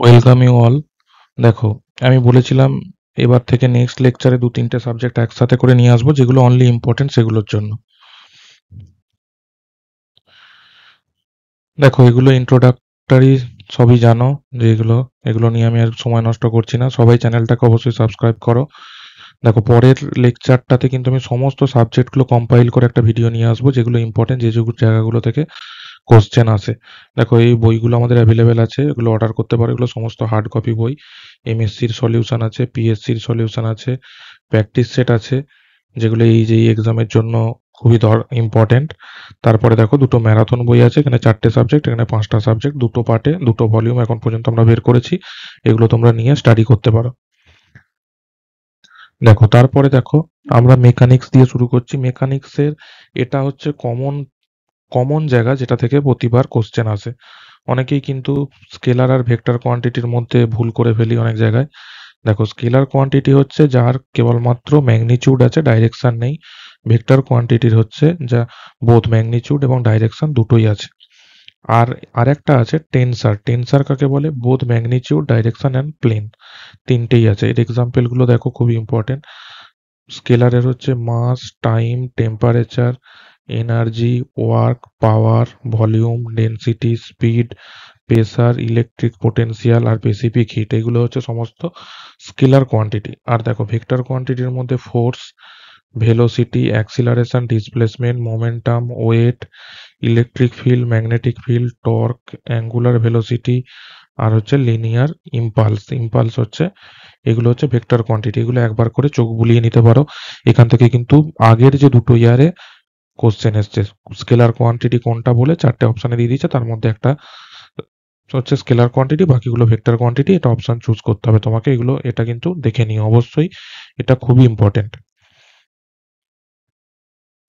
Welcome you all. দেখো, আমি বলেছিলাম এবার থেকে নেক্সট লেকচারে 2-3টে সাবজেক্ট একসাথে করে নিয়ে আসবো, যেগুলো অনলি ইম্পর্টেন্ট সেগুলোর জন্য। দেখো, এগুলো ইন্ট্রোডাক্টরি, সবই জানো যে এগুলো নিয়ে আমি আর সময় নষ্ট করছি না। সবাই চ্যানেলটাকে অবশ্যই সাবস্ক্রাইব করো। দেখো, পরের লেকচারটাতে কিন্তু আমি সমস্ত সাবজেক্টগুলো কম্পাইল করে একটা ভিডিও নিয়ে আসবো, যেগুলো ইম্পর্টেন্ট, যে জায়গাগুলো থেকে কোশ্চেন আসে। দেখো, এই বইগুলো আমাদের অ্যাভেলেবেল আছে, এগুলো অর্ডার করতে পারো। এগুলো সমস্ত হার্ড কপি বই। এমএসসির সলিউশন আছে, পিএসসির সলিউশন আছে, প্র্যাকটিস সেট আছে, যেগুলো এই যে এক্সামের জন্য খুবই ইম্পর্টেন্ট। তারপরে দেখো, দুটো ম্যারাথন বই আছে, এখানে 4টে সাবজেক্ট, এখানে 5টা সাবজেক্ট, দুটো পার্টে 2টো ভলিউম এখন পর্যন্ত আমরা বের করেছি। এগুলো তোমরা নিয়ে স্টাডি করতে পারো। দেখো, তারপরে দেখো, আমরা মেকানিক্স দিয়ে শুরু করছি। মেকানিক্সের এটা হচ্ছে কমন কমন জায়গা, যেটা থেকে প্রতিবার কোশ্চেন আসে। অনেকেই কিন্তু স্কেলার আর ভেক্টর কোয়ান্টিটির মধ্যে ভুল করে ফেলি অনেক জায়গায়। দেখো, স্কেলার কোয়ান্টিটি হচ্ছে যার কেবলমাত্র ম্যাগনিচিউড আছে, ডাইরেকশন নেই। ভেক্টর কোয়ান্টিটির হচ্ছে যা বোথ ম্যাগনিচিউড এবং ডাইরেকশন দুটোই আছে। আর আরেকটা আছে টেনসার। টেনসার কাকে বলে? Both magnitude, direction and plane তিনটেই আছে। এর এক্সাম্পল গুলো দেখো, খুবই ইম্পর্টেন্ট। স্কেলারের হচ্ছে mass, time, temperature, energy, work, power, volume, density, speed, pressure, electric potential আর স্পেসিফিক হিট। এগুলো হচ্ছে সমস্ত স্কেলার কোয়ান্টিটি। আর দেখো, ভেক্টর কোয়ান্টিটির মধ্যে force, velocity, acceleration, displacement, momentum, weight, electric field, magnetic field, torque, angular velocity, আর হচ্ছে লিনিয়ার ইম্পালস। ইম্পালস হচ্ছে, এগুলো হচ্ছে ভেক্টর কোয়ান্টিটি। এগুলো একবার করে চোখ বুলিয়ে নিতে পারো। এখান থেকে কিন্তু আগের যে দুটো ইয়ারে কোশ্চেন এসছে, স্কেলার কোয়ান্টিটি কোনটা বলে 4টে অপশানে দিয়ে দিচ্ছে, তার মধ্যে একটা হচ্ছে স্কেলার কোয়ান্টিটি, বাকিগুলো ভেক্টর কোয়ান্টিটি। এটা অপশন চুজ করতে হবে তোমাকে। এটা কিন্তু দেখে নিও অবশ্যই, এটা খুবই ইম্পর্টেন্ট।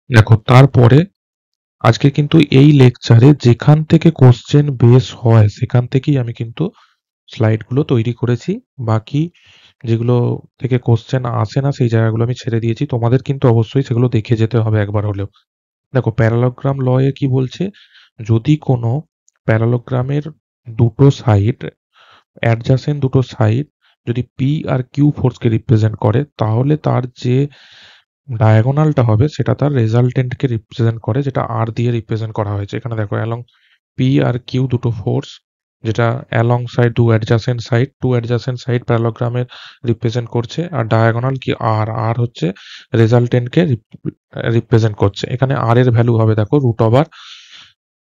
দেখো, তারপরে আজকে কিন্তু এই লেকচারে যেখান থেকে কোশ্চেন বেস হয় সেখান থেকেই আমি কিন্তু স্লাইডগুলো তৈরি করেছি। বাকি যেগুলো থেকে কোশ্চেন আসে না সেই জায়গাগুলো আমি ছেড়ে দিয়েছি। তোমাদের কিন্তু অবশ্যই সেগুলো দেখে যেতে হবে একবার হলেও। দেখো, প্যারালোগ্রাম ল এ কি বলছে? যদি কোনো প্যারালোগ্রামের দুটো সাইড, অ্যাডজাসেন্ট দুটো সাইড যদি পি আর কিউ ফোর্সকে রিপ্রেজেন্ট করে, তাহলে তার যে ডায়াগোনালটা হবে সেটা তার রেজাল্টেন্টকে রিপ্রেজেন্ট করে, যেটা আর দিয়ে রিপ্রেজেন্ট করা হয়েছে। এখানে দেখো, অ্যালং পি আর কিউ দুটো ফোর্স, যেটা along side to adjacent side প্যারালোগ্রামের রিপ্রেজেন্ট করছে। আর ডায়াগোনাল কি? আর আর হচ্ছে রেজাল্টেন্টকে রিপ্রেজেন্ট করছে। এখানে আর এর ভ্যালু হবে, দেখো, root over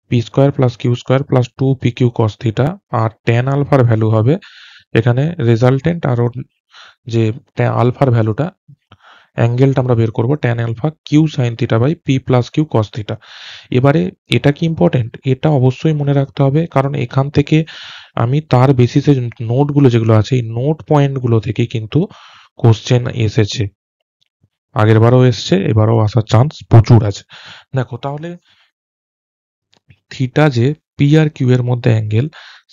P square plus Q square plus 2 pq cos থিটা। আর ট্যান আলফার ভ্যালু হবে এখানে রেজাল্টেন্ট আর ওর যে আলফার ভ্যালুটা, অ্যাঙ্গেলটা আমরা বের করবো tan alpha Q sine theta by P plus Q cos theta. এবারে এটা কি ইম্পর্টেন্ট? এটা অবশ্যই মনে রাখতে হবে, কারণ এখান থেকে আমি তার বেসিসে নোটগুলো যেগুলো আছে, এই নোট পয়েন্টগুলো থেকে কিন্তু কোশ্চেন এসেছে। আগের বারও এসছে, এবারও আসার চান্স প্রচুর আছে। দেখো, তাহলে থিটা যে পি আর কিউ এর মধ্যে অ্যাঙ্গেল,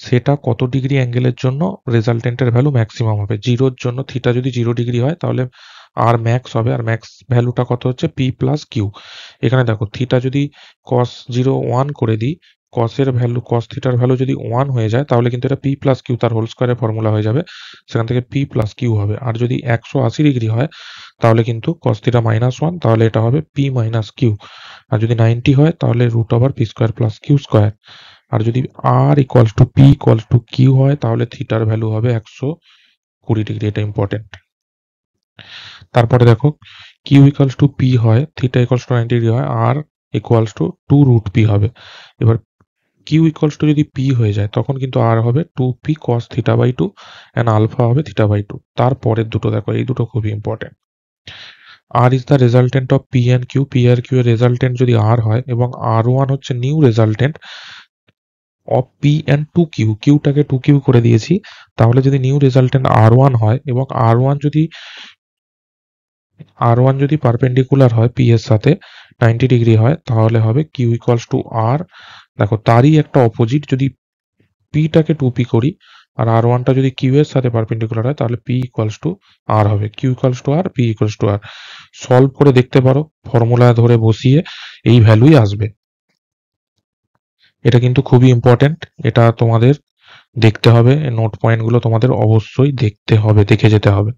সেটা কত ডিগ্রি অ্যাঙ্গেলের জন্য রেজাল্টেন্টের ভ্যালু ম্যাক্সিমাম হবে? জিরোর জন্য থিটা যদি 0 ডিগ্রি হয়, তাহলে আর ম্যাক্স হবে। আর ম্যাক্স ভ্যালুটা কত হচ্ছে? P plus Q. এখানে দেখো, থিটা যদি কস 0 1 করে দিই, কস থিটার ভ্যালু যদি 1 হয়ে যায়, তাহলে কিন্তু এটা পি প্লাস কিউ তার হোল স্কোয়ারের ফর্মুলা হয়ে যাবে। সেখান থেকে পি প্লাস কিউ হবে। আর যদি 180 ডিগ্রি হয়, তাহলে কিন্তু কস থিটা -1, তাহলে এটা হবে পি মাইনাস কিউ। আর যদি 90 হয়, তাহলে root over P square plus Q square. আর যদি R equals to P equals to Q হয়, তাহলে থিটার ভ্যালু হবে 120 ডিগ্রি। এটা ইম্পর্টেন্ট। তারপরে দেখো, কিউ ইকুয়ালস টু পি হয়, থিটা ইকুয়ালস টু 90 ডিগ্রি হয়, আর ইকুয়ালস টু 2√p হবে। এবার কিউ ইকুয়ালস টু যদি পি হয়ে যায়, তখন কিন্তু আর হবে 2p cos theta by 2 and alpha হবে থিটা বাই 2। তারপরের দুটো দেখো, এই দুটো খুবই important. R is the resultant of P and Q. P আর কিউ এর রেজাল্টেন্ট যদি আর হয় এবং R1 হচ্ছে new resultant of P and 2q, কিউটাকে 2q করে দিয়েছি, তাহলে যদি নিউ রেজাল্টেন্ট R1 হয় এবং R1 যদি পারপেন্ডিকুলার হয় পি এর সাথে 90 ডিগ্রি হয়, তাহলে হবে কিউ ইকুয়ালস টু আর। দেখো, তারই একটা অপোজিট, যদি পিটাকে 2p করি আর R1টা যদি কিউ এর সাথে পারপেন্ডিকুলার হয়, তাহলে পি ইকুয়ালস টু আর হবে। Q equals to R, P equals to R. Solve করে দেখতে পারো, ফর্মুলা ধরে বসিয়ে এই ভ্যালুই আসবে। এটা কিন্তু খুবই ইম্পর্টেন্ট। এটা তোমাদের দেখতে হবে, নোট পয়েন্টগুলো তোমাদের অবশ্যই দেখতে হবে, দেখে যেতে হবে।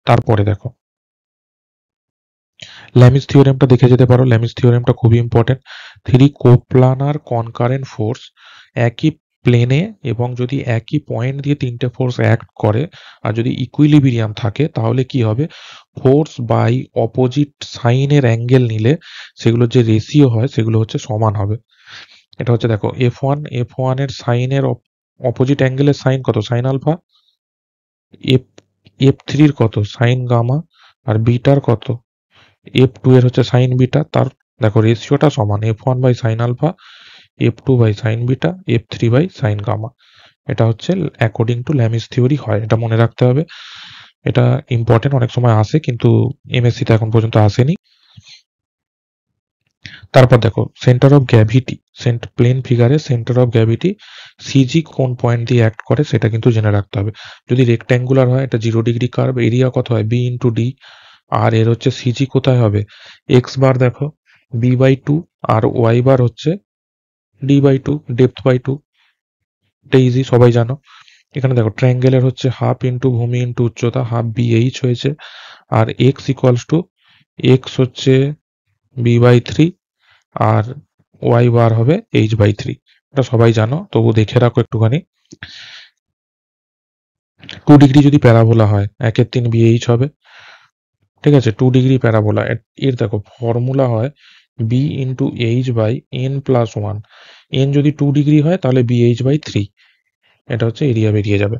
তারপরে দেখো ল্যামিস থিওরেমটা দেখে যেতে পারো। ল্যামিস থিওরেমটা খুবই ইম্পর্টেন্ট। 3 কোপ্লানার কনকারেন্ট ফোর্স একই প্লেনে এবং যদি একই পয়েন্ট দিয়ে 3টে ফোর্স অ্যাক্ট করে আর যদি ইকুইলিব্রিয়াম থাকে তাহলে কি হবে, ফোর্স বাই অপোজিট সাইনের অ্যাঙ্গেল নিলে সেগুলোর যে রেশিও হয় সেগুলো হচ্ছে সমান হবে। এটা হচ্ছে দেখো F1 এর সাইনের অপোজিট অ্যাঙ্গেলের সাইন কত, সাইন আলফা। এফ F3 এর কত, সাইন গামা। আর বিটার কত, F2 এর হচ্ছে সাইন বিটা। তার দেখো রেশিওটা সমান, F1 by sine alpha, F2 by sine beta, F3 by sine gamma. এটা হচ্ছে অ্যাকর্ডিং টু ল্যামিস থিওরি হয়, এটা মনে রাখতে হবে। এটা ইম্পর্টেন্ট, অনেক সময় আসে কিন্তু এমএসসি তে এখন পর্যন্ত আসেনি। তারপর দেখো সেন্টার অফ গ্র্যাভিটি, প্লেন ফিগারে সেন্টার অফ গ্র্যাভিটি সিজি কোন পয়েন্ট দিয়ে অ্যাক্ট করে সেটা কিন্তু জেনে রাখতে হবে। যদি রেক্ট্যাঙ্গুলার হয় এটা 0 ডিগ্রি কার্ভ, এরিয়া কত হয় বি ইন্টু ডি। আর এর হচ্ছে সিজি কোথায় হবে, এক্স বার দেখো বি বাই টু, আর ওয়াই বার হচ্ছে D by two, depth by two. এটা ইজি, সবাই জানো। এখানে দেখো ট্রায়াঙ্গেলের হচ্ছে হাফ ইন্টু ভূমি ইন্টু উচ্চতা, হাফ বি এইচ হয়েছে। আর এক্স ইকুয়ালস টু এক্স হচ্ছে বি বাই থ্রি, আর ওয়াই বার হবে এইচ বাই থ্রি। এটা সবাই জানো, তবু দেখে রাখো একটুখানি। 2 ডিগ্রি যদি প্যারাবোলা হয় 1/3 বিএইচ হবে, ঠিক আছে। 2 ডিগ্রি প্যারাবোলা, এর দেখো ফর্মুলা হয় B into H by N plus one. N যদি 2 ডিগ্রি হয় তাহলে বিএইচ বাই থ্রি, এটা হচ্ছে এরিয়া বেরিয়ে যাবে।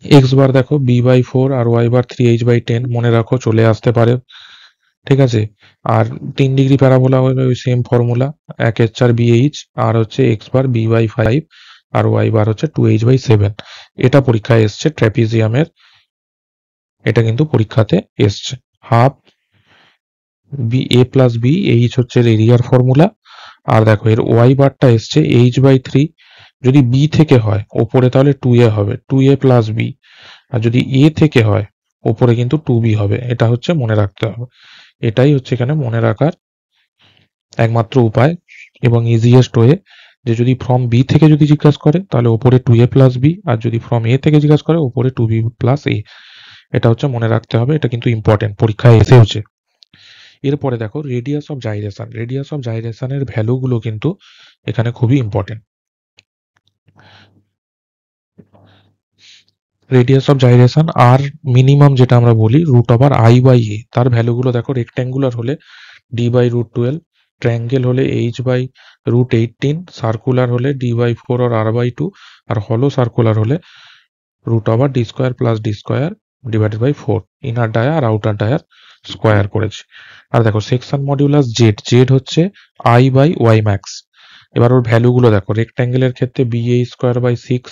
এক্স বার দেখো বি বাই ফোর, আর ওয়াই বার 3h বাই 10, মনে রাখো চলে আসতে পারে, ঠিক আছে। আর 3 ডিগ্রি প্যারাবোলা হলে ওই সেম ফর্মুলা, 1/4 বিএইচ, আর হচ্ছে এক্স বার বি বাই 5, আর ওয়াই বার হচ্ছে 2h বাই 7। এটা পরীক্ষায় এসছে ট্র্যাপিজিয়ামের, এটা কিন্তু পরীক্ষাতে এসছে। Half B A plus B, H হচ্ছে এরিয়ার ফর্মুলা। আর দেখো এর ওয়াই বারটা এসছে এইচ বাই থ্রি, যদি বি থেকে হয় ওপরে তাহলে 2a হবে, 2a প্লাস বি। আর যদি এ থেকে হয় ওপরে কিন্তু 2b হবে। এটা হচ্ছে মনে রাখতে হবে, এটাই হচ্ছে এখানে মনে রাখার একমাত্র উপায় এবং ইজিয়েস্ট ওয়ে। যে যদি ফ্রম বি থেকে যদি জিজ্ঞাসা করে তাহলে ওপরে 2a প্লাস বি, আর যদি ফ্রম এ থেকে জিজ্ঞাসা করে ওপরে 2b প্লাস এ। এটা হচ্ছে মনে রাখতে হবে, এটা কিন্তু ইম্পর্টেন্ট, পরীক্ষায় এসেওছে। এরপরে দেখো radius of gyration, radius of জাইরেশনের ভ্যালুগুলো কিন্তু এখানে খুবই ইম্পর্টেন্ট। রেডিয়াস অফ জাইরেশন আর মিনিমাম যেটা আমরা বলি root over I by A, তার ভ্যালুগুলো দেখো রেক্ট্যাঙ্গুলার হলে ডি বাই রুট 12, ট্রায়াঙ্গেল হলে এইচ বাই রুট 18, সার্কুলার হলে ডি বাই 4 আর আর বাই 2, আর হলো সার্কুলার হলে root over D square plus D square divided by 4, inner dia আর আউটার ডায়ার স্কোয়ার করেছে। আর দেখো সেকশন মডিউলাস জেড, জেড হচ্ছে আই বাই ওয়াই ম্যাক্স। এবার ওর ভ্যালুগুলো দেখো, রেক্ট্যাঙ্গেলের ক্ষেত্রে বি এ স্কোয়ার বাই 6,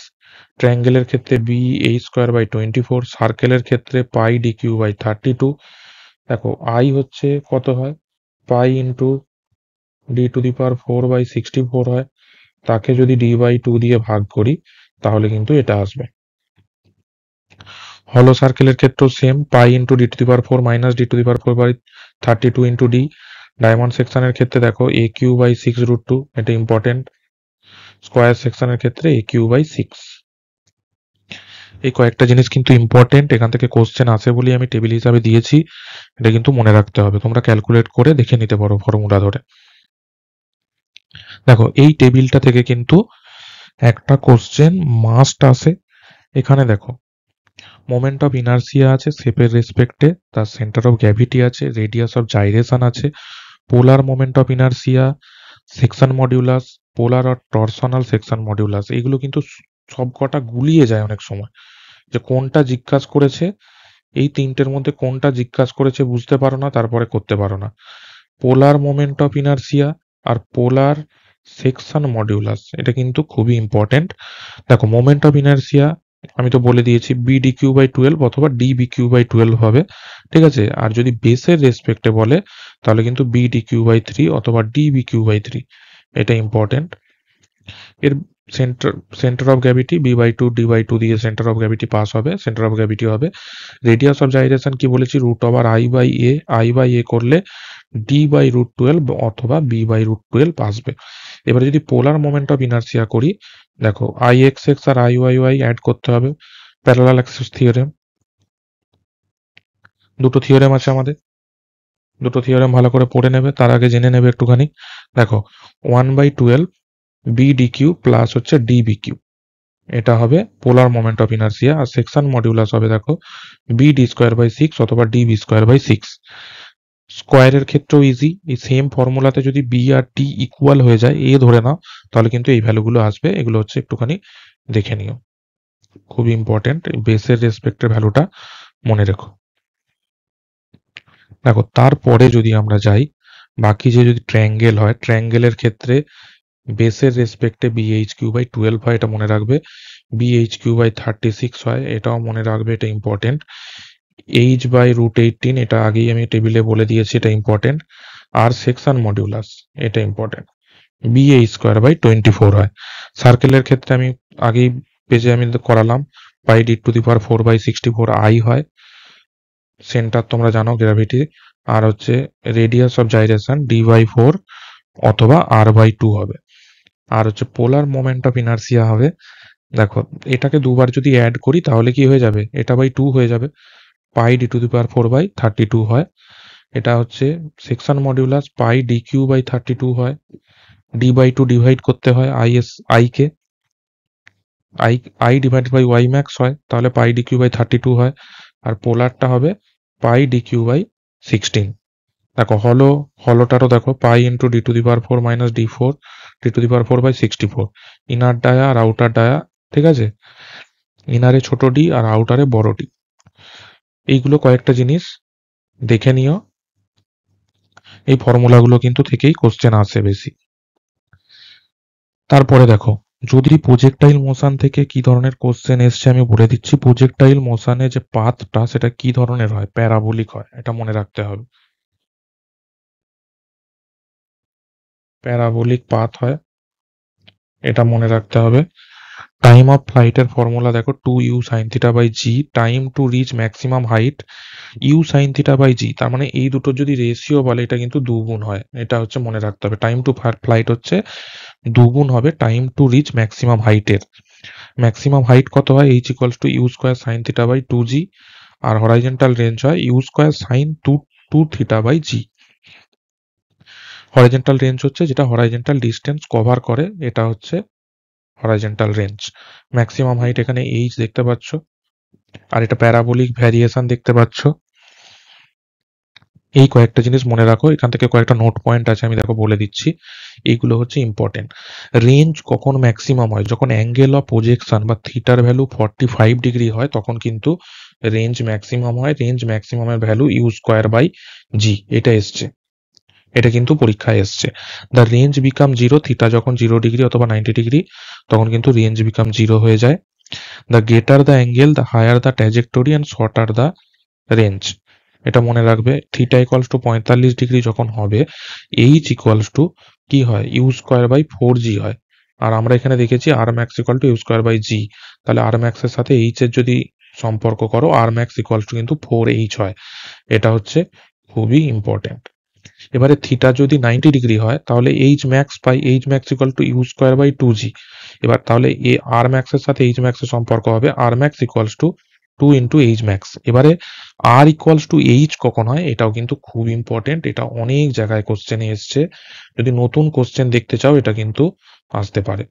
ট্রায়াঙ্গেলের ক্ষেত্রে বি এ স্কোয়ার বাই 24, সার্কেলের ক্ষেত্রে পাই ডি কিউ বাই 32। দেখো আই হচ্ছে কত হয়, pi into d to the power 4 by 64 হয়, তাকে যদি ডি বাই 2 দিয়ে ভাগ করি তাহলে কিন্তু এটা আসবে। হলো সার্কেলের ক্ষেত্রেও same, pi into d to the power 4 minus d to the power 4 by 32 into d. Diamond সেকশনের ক্ষেত্রে দেখো এ কিউ বাই 6 রুট 2, এটা ইম্পর্টেন্ট। স্কোয়ার সেকশনের ক্ষেত্রে এ কিউ বাই 6। এই কয়েকটা জিনিস কিন্তু ইম্পর্টেন্ট, এখান থেকে কোশ্চেন আসে বলে আমি টেবিল হিসাবে দিয়েছি, এটা কিন্তু মনে রাখতে হবে। তোমরা ক্যালকুলেট করে দেখে নিতে পারো ফর্মুলা ধরে। দেখো এই টেবিলটা থেকে কিন্তু একটা কোশ্চেন মাস্ট আসে। এখানে দেখো মোমেন্ট অফ ইনার্সিয়া আছে শেপের রেসপেক্টে, তার সেন্টার অফ গ্র্যাভিটি আছে, রেডিয়াস অফ জাইরেশন আছে, polar moment of inertia, section modulus, polar আর টরশনাল সেকশন মডিউলাস। এগুলো কিন্তু সব কটা গুলিয়ে যায় অনেক সময়, যে কোনটা জিজ্ঞাসা করেছে, এই তিনটের মধ্যে কোনটা জিজ্ঞাসা করেছে বুঝতে পারো না, তারপরে করতে পারো না। পোলার মোমেন্ট অফ ইনার্সিয়া আর পোলার সেকশন মডিউলাস, এটা কিন্তু খুবই ইম্পর্টেন্ট। দেখো মোমেন্ট অফ ইনার্সিয়া আমি তো বলে দিয়েছি বি ডি কিউ বাই 12 অথবা ডি বি কিউ বাই 12 হবে, ঠিক আছে। আর যদি বেসের রেসপেক্টে বলে তাহলে কিন্তু বি ডি কিউ বাই 3 অথবা ডি বি কিউ বাই 3, এটা ইম্পর্টেন্ট। এর centre of gravity B by two D by two দিয়ে সেন্টার অফ গ্র্যাভিটি পাস হবে, সেন্টার অফ গ্র্যাভিটি হবে। রেডিয়াস অফ জাইরেশন কি বলেছি, root over I by A, I by A করলে d/√12 অথবা b/√12 আসবে। এবারে যদি পোলার মোমেন্ট অফ ইনার্সিয়া করি, দেখো Ixx আর Iyy অ্যাড করতে হবে, প্যারালাল অ্যাক্সিস থিওরেম। দুটো থিওরেম আছে আমাদের, দুটো থিওরেম ভালো করে পড়ে নেবে, তার আগে জেনে নেবে একটুখানি। দেখো 1/12 bdq প্লাস হচ্ছে dbq, এটা হবে পোলার মোমেন্ট অফ ইনার্সিয়া। আর সেকশন মডিউলাস হবে দেখো bd²/6 অথবা db²/6। স্কোয়ারের ক্ষেত্রেও ইজি, এই সেম ফর্মুলাতে যদি বি আর টি ইকুয়াল হয়ে যায়, এ ধরে নাও, তাহলে কিন্তু এই ভ্যালুগুলো আসবে। এগুলো হচ্ছে একটুখানি দেখে নিও, খুবই ইম্পর্টেন্ট, বেসের রেসপেক্টের ভ্যালুটা মনে রেখো। দেখো তারপরে যদি আমরা যাই, বাকি যে যদি ট্রায়াঙ্গেল হয়, ট্রায়াঙ্গেলের ক্ষেত্রে বেসের রেসপেক্টে bhq/12 হয়, এটা মনে রাখবে। bhq/36 হয়, এটাও মনে রাখবে, এটা ইম্পর্টেন্ট। h/√18, এটা আগেই আমি টেবিলে বলে দিয়েছি, এটা ইম্পর্টেন্ট। আর সেকশন মডিউলাস, এটা ইম্পর্টেন্ট, bh²/24 হয়। সার্কেলের ক্ষেত্রে আমি আগেই পেজে আমি করালাম, πd⁴/64 i হয়। সেন্টার তোমরা জানো, গ্র্যাভিটি। আর হচ্ছে রেডিয়াস অফ জাইরেশন d/4 অথবা r/2 হবে। আর হচ্ছে পোলার মোমেন্ট অফ ইনার্সিয়া হবে, দেখো এটাকে দুবার যদি অ্যাড করি তাহলে কি হয়ে যাবে, এটা বাই 2 হয়ে যাবে, πd⁴/32 হয়। এটা হচ্ছে সেকশন মডিউলাস, πdq/32 হয়। d/2 ডিভাইড করতে হয় i কে, i divide by y max হয়, তাহলে πdq/32 হয়। আর পোলারটা হবে πdq/16। দেখো হলোটারও দেখো π×d⁴ minus d4 d⁴/64, inner dia আর আউটার ডায়া, ঠিক আছে, ইনারে ছোট ডি আর আউটারে বড় ডি। এইগুলো কয়েকটা জিনিস দেখে নিও, এই ফর্মুলাগুলো কিন্তু থেকেই কোশ্চেন আসে বেশি। তারপরে দেখো, যদি প্রজেক্টাইল মোশন থেকে কি ধরনের কোশ্চেন এসছে আমি বলে দিচ্ছি। প্রজেক্টাইল মোশনে যে পাথটা সেটা কি ধরনের হয়, প্যারাবোলিক হয়, এটা মনে রাখতে হবে। প্যারাবোলিক পাথ হয়, এটা মনে রাখতে হবে। টাইম অফ ফ্লাইটের ফর্মুলা দেখো 2u sin θ/g, time to reach maximum height u sin θ/g, তার মানে এই দুটো যদি রেশিও বলে এটা কিন্তু দুগুণ হয়, এটা হচ্ছে মনে রাখতে হবে। টাইম টু ফ্লাইট হচ্ছে দুগুণ হবে টাইম টু রিচ ম্যাক্সিমাম হাইটের। ম্যাক্সিমাম হাইট কত হয়, h = u² sin θ/2g, আর হরাইজন্টাল রেঞ্জ হয় u² sin 2θ/g। Horizontal range হচ্ছে যেটা হরাইজন্টাল ডিস্টেন্স কভার করে, এটা হচ্ছে হরাইজন্টাল রেঞ্জ। ম্যাক্সিমাম হাইট এখানে h দেখতে পাচ্ছ, আর এটা প্যারাবোলিক ভ্যারিয়েশন দেখতে পাচ্ছ। এই কয়েকটা জিনিস মনে রাখো, এখান থেকে কয়েকটা নোট পয়েন্ট আছে, আমি দেখো বলে দিচ্ছি, এইগুলো হচ্ছে ইম্পর্টেন্ট। রেঞ্জ কখন ম্যাক্সিমাম হয়, যখন অ্যাঙ্গেল অফ প্রজেকশন বা থিটার ভ্যালু 45 ডিগ্রি হয়, তখন কিন্তু রেঞ্জ ম্যাক্সিমাম হয়। রেঞ্জ ম্যাক্সিমামের ভ্যালু u²/g, এটা এসছে, এটা কিন্তু পরীক্ষায় এসছে। দ্য রেঞ্জ বিকাম 0, থিটা যখন 0 ডিগ্রি অথবা 90 ডিগ্রি, তখন কিন্তু রেঞ্জ বিকাম 0 হয়ে যায়। The greater the angle the higher the trajectory and shorter the range, এটা মনে রাখবে। থিটা = 45 ডিগ্রি যখন হবে, h = কি হয়, u²/4g হয়। আর আমরা এখানে দেখেছি r max = u²/g, তাহলে r max এর সাথে h এর যদি সম্পর্ক করো, r max = কিন্তু 4h হয়, এটা হচ্ছে খুবই ইম্পর্টেন্ট। এবারে থিটা যদি 90 ডিগ্রি হয়, তাহলে h max পাই, h max = u²/2g। এবার তাহলে r max এর সাথে h max এর সম্পর্ক হবে r max = 2 × h max। এবারে r = h কখন হয়, এটাও কিন্তু খুব ইম্পর্টেন্ট, এটা অনেক জায়গায় কোশ্চেনে এসছে। যদি নতুন কোশ্চেন দেখতে চাও, এটা কিন্তু আসতে পারে।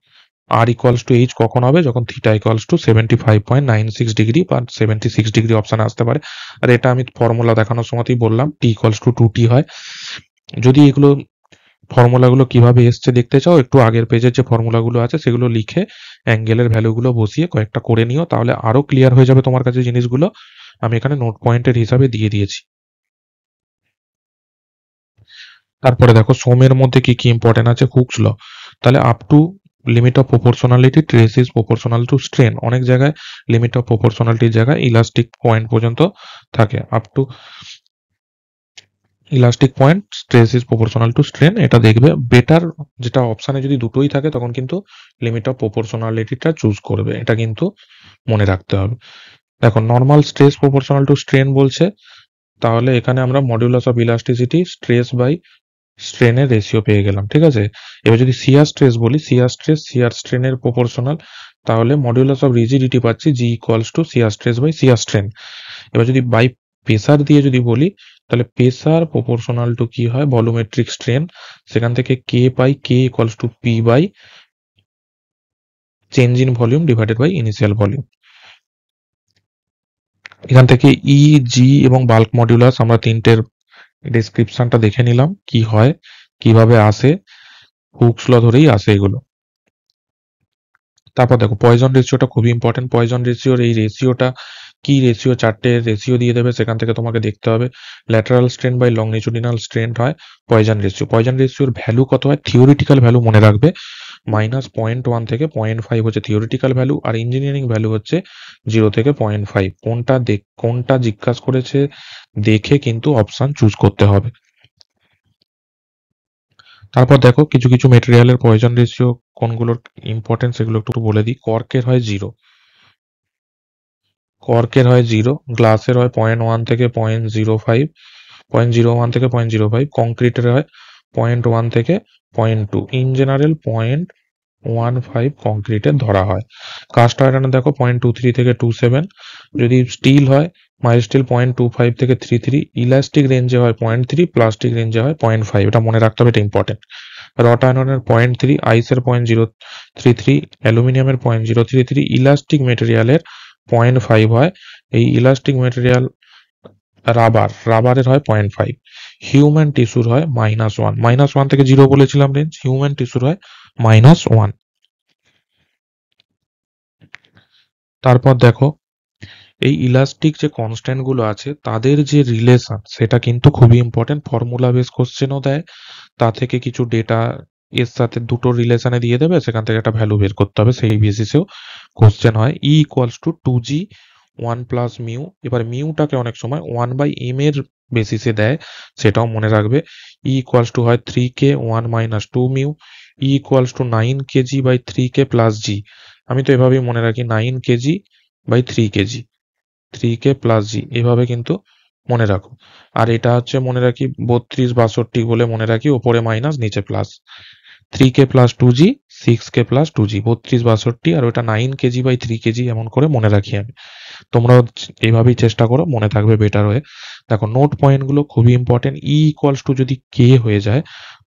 r = h কখন হবে, যখন থিটা = 75.96 ডিগ্রি বা 76 ডিগ্রি অপশানে আসতে পারে। আর এটা আমি ফর্মুলা দেখানোর সময়তেই বললাম, t = 2t হয়। যদি এগুলো ফর্মুলাগুলো কিভাবে এসছে দেখতে চাও, একটু আগের পেজের যে ফর্মুলাগুলো আছে সেগুলো লিখে অ্যাঙ্গেলের ভ্যালুগুলো বসিয়ে কয়েকটা করে নিও, তাহলে আরো ক্লিয়ার হয়ে যাবে তোমার কাছে জিনিসগুলো। আমি এখানে নোট পয়েন্টের হিসাবে দিয়ে দিয়েছি। তারপরে দেখো সোমের মধ্যে কি কি ইম্পর্টেন্ট আছে, হুকস ল, তাহলে up to limit of proportionality trace is proportional to strain, অনেক জায়গায় লিমিট অফ প্রপোর্শনালিটির জায়গায় ইলাস্টিক পয়েন্ট পর্যন্ত থাকে, up to elastic point stress is proportional to strain, এটা দেখবে। বেটার যেটা অপশানে যদি দুটোই থাকে, তখন কিন্তু লিমিট অফ প্রপোর্শনালিটিটা চুজ করবে, এটা কিন্তু মনে রাখতে হবে। দেখো normal stress proportional to strain বলছে, তাহলে এখানে আমরা modulus of elasticity stress by স্ট্রেনের রেশিও পেয়ে গেলাম, ঠিক আছে। এবার যদি শিয়ার স্ট্রেস বলি, শিয়ার স্ট্রেস শিয়ার স্ট্রেনের প্রপোর্শনাল, তাহলে মডুলাস অফ রিজিডিটি পাচ্ছি G equals to shear stress by shear strain. এবার যদি বাই প্রেসার দিয়ে যদি বলি, তাহলে প্রেসার প্রপোর্শনাল টু কি হয়, ভলিউমেট্রিক স্ট্রেন, সেখান থেকে কে পাই, K equals to P by change in volume divided by initial volume. এখান থেকে ই, জি এবং বাল্ক মডিউলাস আমরা তিনটের ডেসক্রিপশনটা দেখে নিলাম, কি হয়, কিভাবে আসে, হুকস ল ধরেই আসে এগুলো। তারপর দেখো পয়জন রেশিওটা খুবই ইম্পর্টেন্ট। পয়জন রেশিওর এই রেশিওটা কি রেশিও, চারটে রেশিও দিয়ে দেবে, সেখান থেকে তোমাকে দেখতে হবে ল্যাটারাল স্ট্রেন বাই লংনিচুডিনাল স্ট্রেন হয় পয়জন রেশিও। পয়জন রেশিওর ভ্যালু কত হয়, থিওরিটিক্যাল ভ্যালু মনে রাখবে -0.1 থেকে 0.5 হচ্ছে থিওরিটিক্যাল ভ্যালু, আর ইঞ্জিনিয়ারিং ভ্যালু হচ্ছে 0 থেকে 0.5। কোনটা জিজ্ঞাসা করেছে দেখে কিন্তু অপশন চুজ করতে হবে। তারপর দেখো কিছু কিছু মেটেরিয়ালের পয়জন রেশিও কোনগুলোর ইম্পর্টেন্স সেগুলো একটু বলে দিই। কর্কের হয় 0, কর্কের হয় 0, গ্লাসের হয় 0.1 থেকে 0.05, 0.01 থেকে 0.05, কংক্রিটের হয় 0.1 থেকে 0.2, ইন জেনারেল 0.15 কংক্রিটের ধরা হয়। কাস্ট আয়রনে দেখো 0.23 থেকে 27, যদি স্টিল হয় মাইল স্টিল 0.25 থেকে 33, ইলাস্টিক রেঞ্জে হয় 0.3, প্লাস্টিক রেঞ্জে হয় 0.5, এটা মনে রাখতে হবে, এটা ইম্পর্টেন্ট। রট আয়রনের 0.3, আইসের 0.033, অ্যালুমিনিয়ামের 0.033, ইলাস্টিক মেটেরিয়ালের 0.5 হয়। এই ইলাস্টিক মেটেরিয়াল রাবারের হয় 0.5। হিউম্যান টিস্যুর হয় -1, -1 থেকে 0 বলেছিলাম রেঞ্জ, হিউম্যান টিস্যুর হয় -1। তারপর দেখো এই ইলাস্টিক যে কনস্ট্যান্ট গুলো আছে তাদের যে রিলেশন সেটা কিন্তু খুবই ইম্পর্টেন্ট। ফর্মুলা বেস কোশ্চেনও দেয়, তা থেকে কিছু ডেটা এর সাথে দুটো রিলেশনে দিয়ে দেবে, সেখান থেকে একটা ভ্যালু বের করতে হবে, সেই বেসিসেও কোশ্চেন হয়। ই equals to 2g 1 plus mu. এবার মিউটাকে অনেক সময় 1/m এর বেসিসে দেয়, সেটাও মনে রাখবে। ই ইকুয়ালস টু হয় 3k 1 minus 2 mu. E equals to 9 KG by 3k plus G. আমি তো এভাবেই মনে রাখি 9 KG by 3 KG, 3k plus G, এভাবে কিন্তু মনে রাখো। আর এটা হচ্ছে মনে রাখি 32 62 বলে মনে রাখি, ওপরে মাইনাস নিচে plus. 3k plus 2g, 6k plus 2g, 32 62, আর ওটা 9 কেজি বাই 3 কেজি, এমন করে মনে রাখি আমি। তোমরাও এইভাবেই চেষ্টা করো, মনে থাকবে বেটার হয়ে। দেখো নোট পয়েন্ট গুলো খুবই ইম্পর্টেন্ট। ই ইকুয়ালস টু যদি কে হয়ে যায়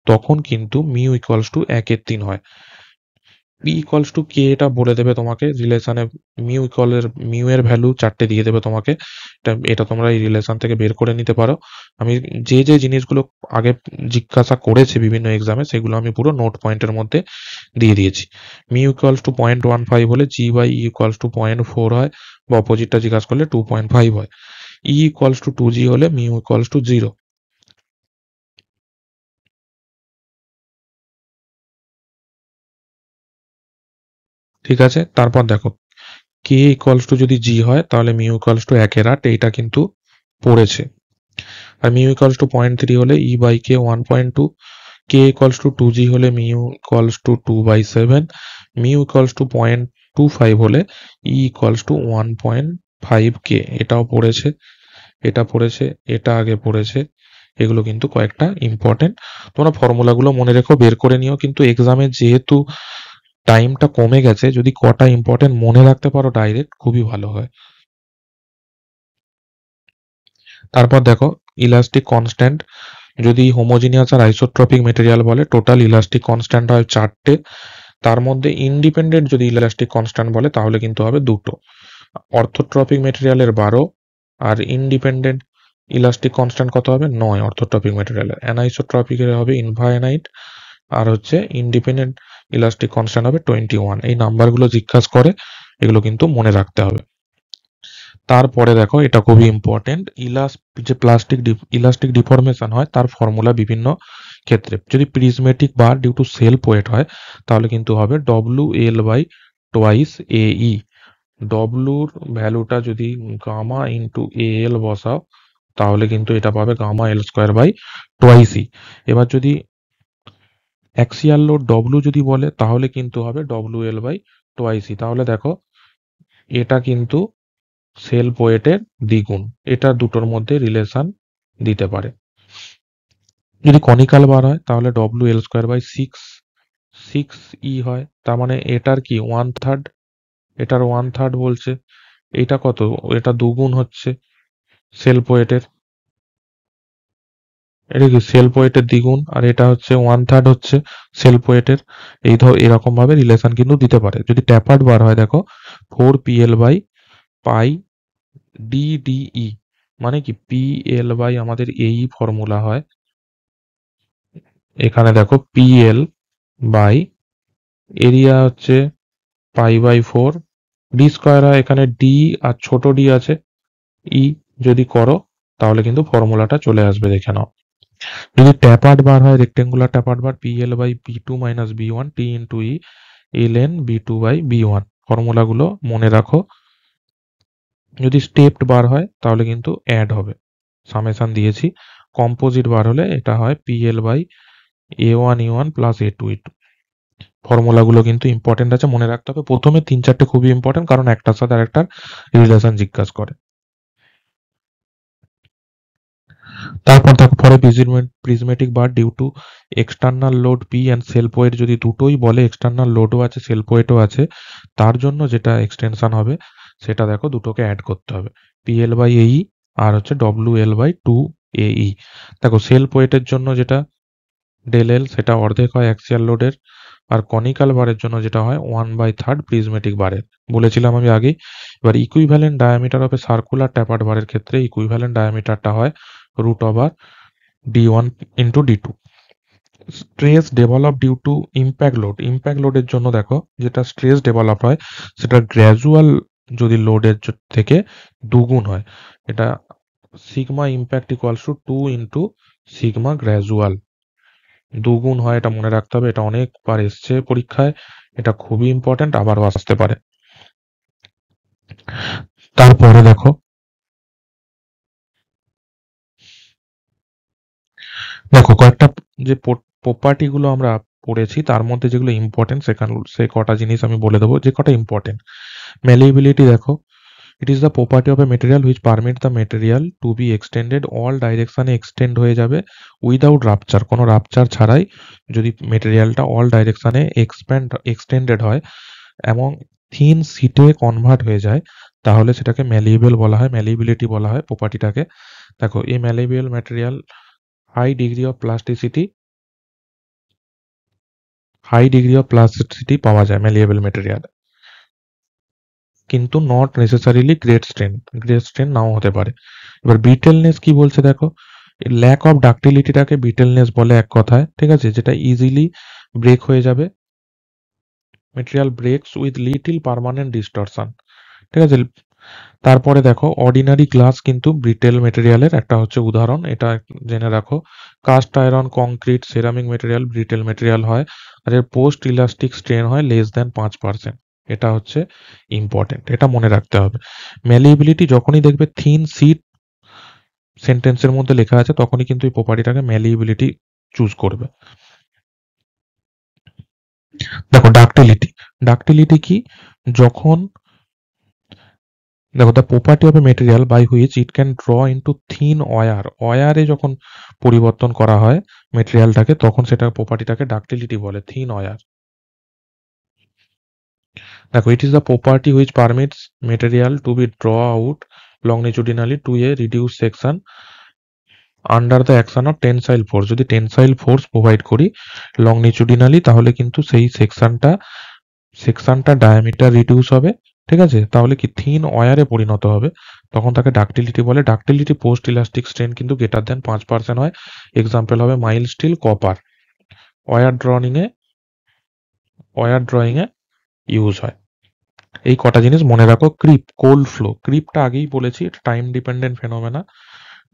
তখন কিন্তু মিউ ইকুয়ালস টু 1/3 হয়। পি ইকুয়ালস টু কে এটা বলে দেবে তোমাকে রিলেশনে, মিউ এর ভ্যালু চারটে দিয়ে দেবে তোমাকে, এটা তোমরা এই রিলেশন থেকে বের করে নিতে পারো। আমি যে যে জিনিসগুলো আগে জিজ্ঞাসা করেছে বিভিন্ন এক্সামে সেগুলো আমি পুরো নোট পয়েন্টের মধ্যে দিয়ে দিয়েছি। মিউ ইকুয়ালস টু 0.15 হলে জি বাই ই ইকুয়ালস টু 0.4 হয়, বা অপোজিটটা জিজ্ঞাসা করলে 2.5 হয়। ই ইকুয়ালস টু 2g হলে মিউ ইকুয়ালস টু 0। ঠিক আছে, তারপর দেখো কে ইকুয়ালস টু যদি জি হয় তাহলে মিউ ইকুয়ালস টু 1/8, এইটা কিন্তু পড়েছে। আর মিউ ইকুয়ালস টু 0.3 হলে E by K 1.2, K equals to 2g হলে mu equals to 2/7, mu equals to 0.25 হলে ই ইকুয়ালস টু 1.5 কে, এটাও পড়েছে, এটা পড়েছে, এটা আগে পড়েছে। এগুলো কিন্তু কয়েকটা ইম্পর্টেন্ট, তোমরা ফর্মুলাগুলো মনে রেখো, বের করে নিও। কিন্তু এক্সামে যেহেতু টাইমটা কমে গেছে, যদি কটা ইম্পর্টেন্ট মনে রাখতে পারো ডাইরেক্ট, খুবই ভালো হয়। তারপর দেখো ইলাস্টিক কনস্ট্যান্ট, যদি হোমোজিনিয়াস আর আইসোট্রপিক মেটেরিয়াল বলে টোটাল ইলাস্টিক কনস্ট্যান্ট হয় চারটে, তার মধ্যে ইন্ডিপেন্ডেন্ট যদি ইলাস্টিক কনস্ট্যান্ট বলে তাহলে কিন্তু হবে দুটো, অর্থোট্রপিক মেটেরিয়ালের 12, আর ইন্ডিপেন্ডেন্ট ইলাস্টিক কনস্ট্যান্ট কত হবে 9 অর্থোট্রপিক মেটেরিয়ালের। অ্যানাইসোট্রপিকের হবে ইনফাইনাইট, আর হচ্ছে ইন্ডিপেন্ডেন্ট ইলাস্টিক কনস্ট্যান্ট হবে 21। এই নাম্বারগুলো জিজ্ঞাসা করে, এগুলো কিন্তু মনে রাখতে হবে। তারপরে দেখো এটা খুবই ইম্পর্টেন্ট, যে ইলাস্টিক ডিফরমেশন হয় তার ফর্মুলা বিভিন্ন ক্ষেত্রে। যদি prismatic bar due to self weight হয় তাহলে কিন্তু হবে WL বাই টোয়াইস AE। ডব্লুর ভ্যালুটা যদি গামা ইন্টু AL বসাও তাহলে কিন্তু এটা পাবে gamma L square by twice E. এবার যদি অ্যাক্সিয়াল লোড ডব্লু যদি বলে তাহলে কিন্তু হবে WL বাই টোয়াইস ই। তাহলে দেখো এটা কিন্তু সেলফ ওয়েটের দ্বিগুণ, এটা দুটোর মধ্যে রিলেশন দিতে পারে। যদি কনিক্যাল বার হয় তাহলে WL²/6 হয়, তার মানে এটার কি 1/3, এটার 1/3 বলছে। এটা কত? এটা দুগুণ হচ্ছে সেলফ ওয়েটের, এটা কি সেলফ ওয়েটের দ্বিগুণ, আর এটা হচ্ছে 1/3 হচ্ছে সেলফ ওয়েটের। এরকম ভাবে রিলেশন কিন্তু দিতে পারে। যদি ট্যাপার্ড বার হয় দেখো 4PL/π/DDE, মানে কি PL আমাদের এই ফর্মুলা হয়, এখানে দেখো PL বাই এরিয়া হচ্ছে π/4, ডি স্কোয়ার হয়, এখানে ডি আর ছোট ডি আছে ই, যদি করো তাহলে কিন্তু ফর্মুলাটা চলে আসবে, দেখে নাও। যদি ট্যাপার্ড বার হয়, রেক্টেঙ্গুলার ট্যাপার্ড বার PL/B2 - B1 T × E ln B2/B1, ফর্মুলাগুলো মনে রাখো। যদি স্টেপড বার হয় তাহলে কিন্তু অ্যাড হবে, সামেশন দিয়েছি। কম্পোজিট বার হলে এটা হয় PL/A1E1 + A2E2। ফর্মুলাগুলো কিন্তু ইম্পর্টেন্ট আছে, মনে রাখতে হবে। প্রথমে 3-4টে খুবই ইম্পর্টেন্ট, কারণ একটার সাথে আরেকটার রিলেশন জিজ্ঞাসা করে। তারপর দেখো পরে prismatic bar due to external load P and self weight, যদি দুটোই বলে, এক্সটার্নাল লোডও আছে সেলফ ওয়েটও আছে, তার জন্য যেটা এক্সটেনশন হবে সেটা দেখো দুটোকে অ্যাড করতে হবে, PL/AE আর হচ্ছে WL/2AE। দেখো সেলফ ওয়েটের জন্য যেটা ডেল এল সেটা অর্ধেক হয় অ্যাক্সিয়াল লোডের, আর কনিক্যাল বারের জন্য যেটা হয় 1/3 প্রিজমেটিক বারের, বলেছিলাম আমি আগেই। এবার equivalent diameter of a circular tapered বারের ক্ষেত্রে ইকুইভ্যালেন্ট ডায়ামিটারটা হয় √D1 × D2। Stress develop due to impact লোডের জন্য দেখো যেটা স্ট্রেস ডেভেলপ হয় সেটা গ্র্যাজুয়াল যদি লোডের থেকে দুগুণ হয়, এটা sigma impact equals to 2 × sigma gradual, দুগুণ হয়, এটা মনে রাখতে হবে। এটা অনেকবার এসছে পরীক্ষায়, এটা খুবই ইম্পর্টেন্ট, আবারও আসতে পারে। তারপরে দেখো কয়েকটা যে প্রপার্টি গুলো আমরা পড়েছি তার মধ্যে যেগুলো ইম্পর্টেন্ট সে কটা জিনিস আমি বলে দেবো, যে কটা ইম্পর্টেন্ট। ম্যালিয়েবিলিটি দেখো, it is the property of a material which permit the material to be extended all ডাইরেকশনে, এক্সটেন্ড হয়ে যাবে উইদাউট রাপচার, কোনো রাপচার ছাড়াই যদি মেটেরিয়ালটা অল ডাইরেকশনে এক্সটেন্ডেড হয় এবং থিন সিটে কনভার্ট হয়ে যায়, তাহলে সেটাকে ম্যালিয়েবল বলা হয়, ম্যালিয়েবিলিটি বলা হয় প্রপার্টিটাকে। দেখো এই malleable material high degree of plasticity পাওয়া যায় ম্যালিয়েবল ম্যাটেরিয়াল, কিন্তু নট নেসেসারিলি গ্রেট স্ট্রেন নাও হতে পারে। এবার ব্রিটেলনেস কি বলছে দেখো, ল্যাক অফ ডাক্টিলিটিটাকে ব্রিটেলনেস বলে এক কথায়, ঠিক আছে, যেটা ইজিলি ব্রেক হয়ে যাবে, material ব্রেকস with little permanent distortion, ঠিক আছে। তারপরে দেখো অর্ডিনারি গ্লাস কিন্তু ব্রিটেল মেটেরিয়ালের একটা হচ্ছে উদাহরণ, এটা জেনে রাখো। Cast iron, concrete, ceramic material brittle material হয়, আর এর পোস্ট ইলাস্টিক স্ট্রেন হয় <5%। এটা হচ্ছে ইম্পর্টেন্ট, এটা মনে রাখতে হবে। ম্যালিয়েবিলিটি যখনই দেখবে থিন সিট সেন্টেন্সের মধ্যে লেখা আছে তখনই কিন্তু এই প্রপার্টিটাকে ম্যালিয়েবিলিটি চুজ করবে। দেখো ডাক্টিলিটি কি, যখন দেখো the property of a material by which it can draw into thin ওয়্যারে যখন পরিবর্তন করা হয় মেটেরিয়ালটাকে, তখন সেটা প্রপার্টিটাকে ডাক্টিলিটি বলে, থিন ওয়্যার। দেখো it is the property which permits material to be draw out longitudinally to a reduce section under the action of tensile force. যদি টেনসাইল ফোর্স প্রোভাইড করি লংনিচুডিনালি, তাহলে কিন্তু সেই সেকশনটা ডায়ামিটার রিডিউস হবে, ঠিক আছে, তাহলে কি থিন ওয়্যারে পরিণত হবে, তখন তাকে ডাক্টিলিটি বলে। ডাক্টিলিটি পোস্ট ইলাস্টিক স্ট্রেন কিন্তু >5% হয়, এক্সাম্পল হবে mild steel, copper. Wire drawing এ ইউজ হয়। এই কটা জিনিস মনে রাখো। কোল্ড ফ্লো, ক্রিপটা আগেই বলেছি, এটা টাইম ডিপেন্ডেন্ট ফেনোমেনা,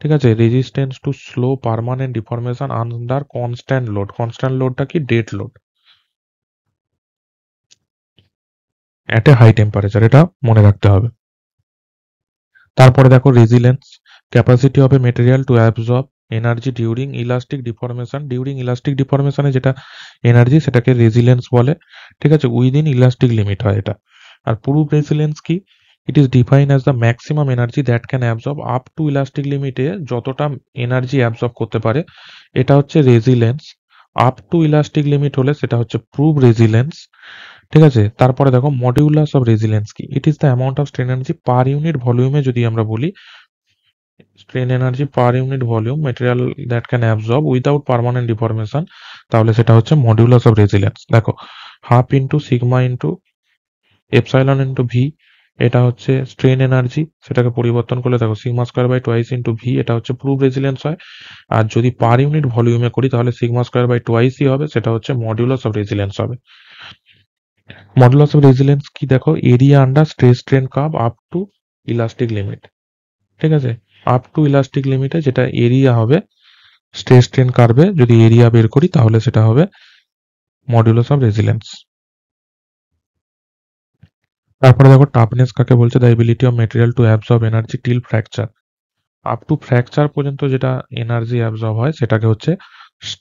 ঠিক আছে। Resistance to slow permanent deformation under constant লোডটা কি dead load at a high temperature, এটা মনে রাখতে হবে। তারপরে দেখো resilience, capacity of a material to absorb energy during elastic ডিফরমেশনে যেটা এনার্জি সেটাকে রেজিলেন্স বলে, ঠিক আছে, উইদিন ইলাস্টিক লিমিট হয় এটা। আর প্রুফ রেজিলেন্স কি, it is define as the maximum energy that can absorb up to elastic লিমিটে যতটা এনার্জি অ্যাবজর্ব করতে পারে এটা হচ্ছে resilience. Up to elastic limit হলে সেটা হচ্ছে প্রুভ রেজিলেন্স। ঠিক আছে, তারপরে দেখো মডিউলাস অফ রেজিলেন্স কি, it is the amount of strain energy per unit ভলিউমে যদি আমরা বলি strain energy per unit volume material that can absorb without permanent deformation, তাহলে সেটা হচ্ছে মডিউলাস অফ রেজিলেন্স। দেখো half into sigma into epsilon into V, এটা হচ্ছে স্ট্রেন এনার্জি, সেটাকে পরিবর্তন করলে দেখো sigma square by twice into V, এটা হচ্ছে প্রুভ রেজিলেন্স হয়। আর যদি পার ইউনিট ভলিউমে করি তাহলে সিগমা স্কোয়ার বাই টোয়াইসই হবে, সেটা হচ্ছে মডিউলাস অফ রেজিলেন্স হবে। মডুলাস অফ রেজিলেন্স কি দেখো, area under stress strain curve up to elastic limit. ঠিক আছে, আপ টু ইলাস্টিক লিমিটে যেটা এরিয়া হবে স্ট্রেস স্ট্রেন কার্ভে যদি এরিয়া বের করি তাহলে সেটা হবে মডুলাস অফ রেজিলেন্স। তারপরে দেখো টাফনেস কাকে বলছে, the ability of material to absorb energy till fracture. Up to fracture পর্যন্ত যেটা এনার্জি অ্যাবজর্ব হয় সেটাকে হচ্ছে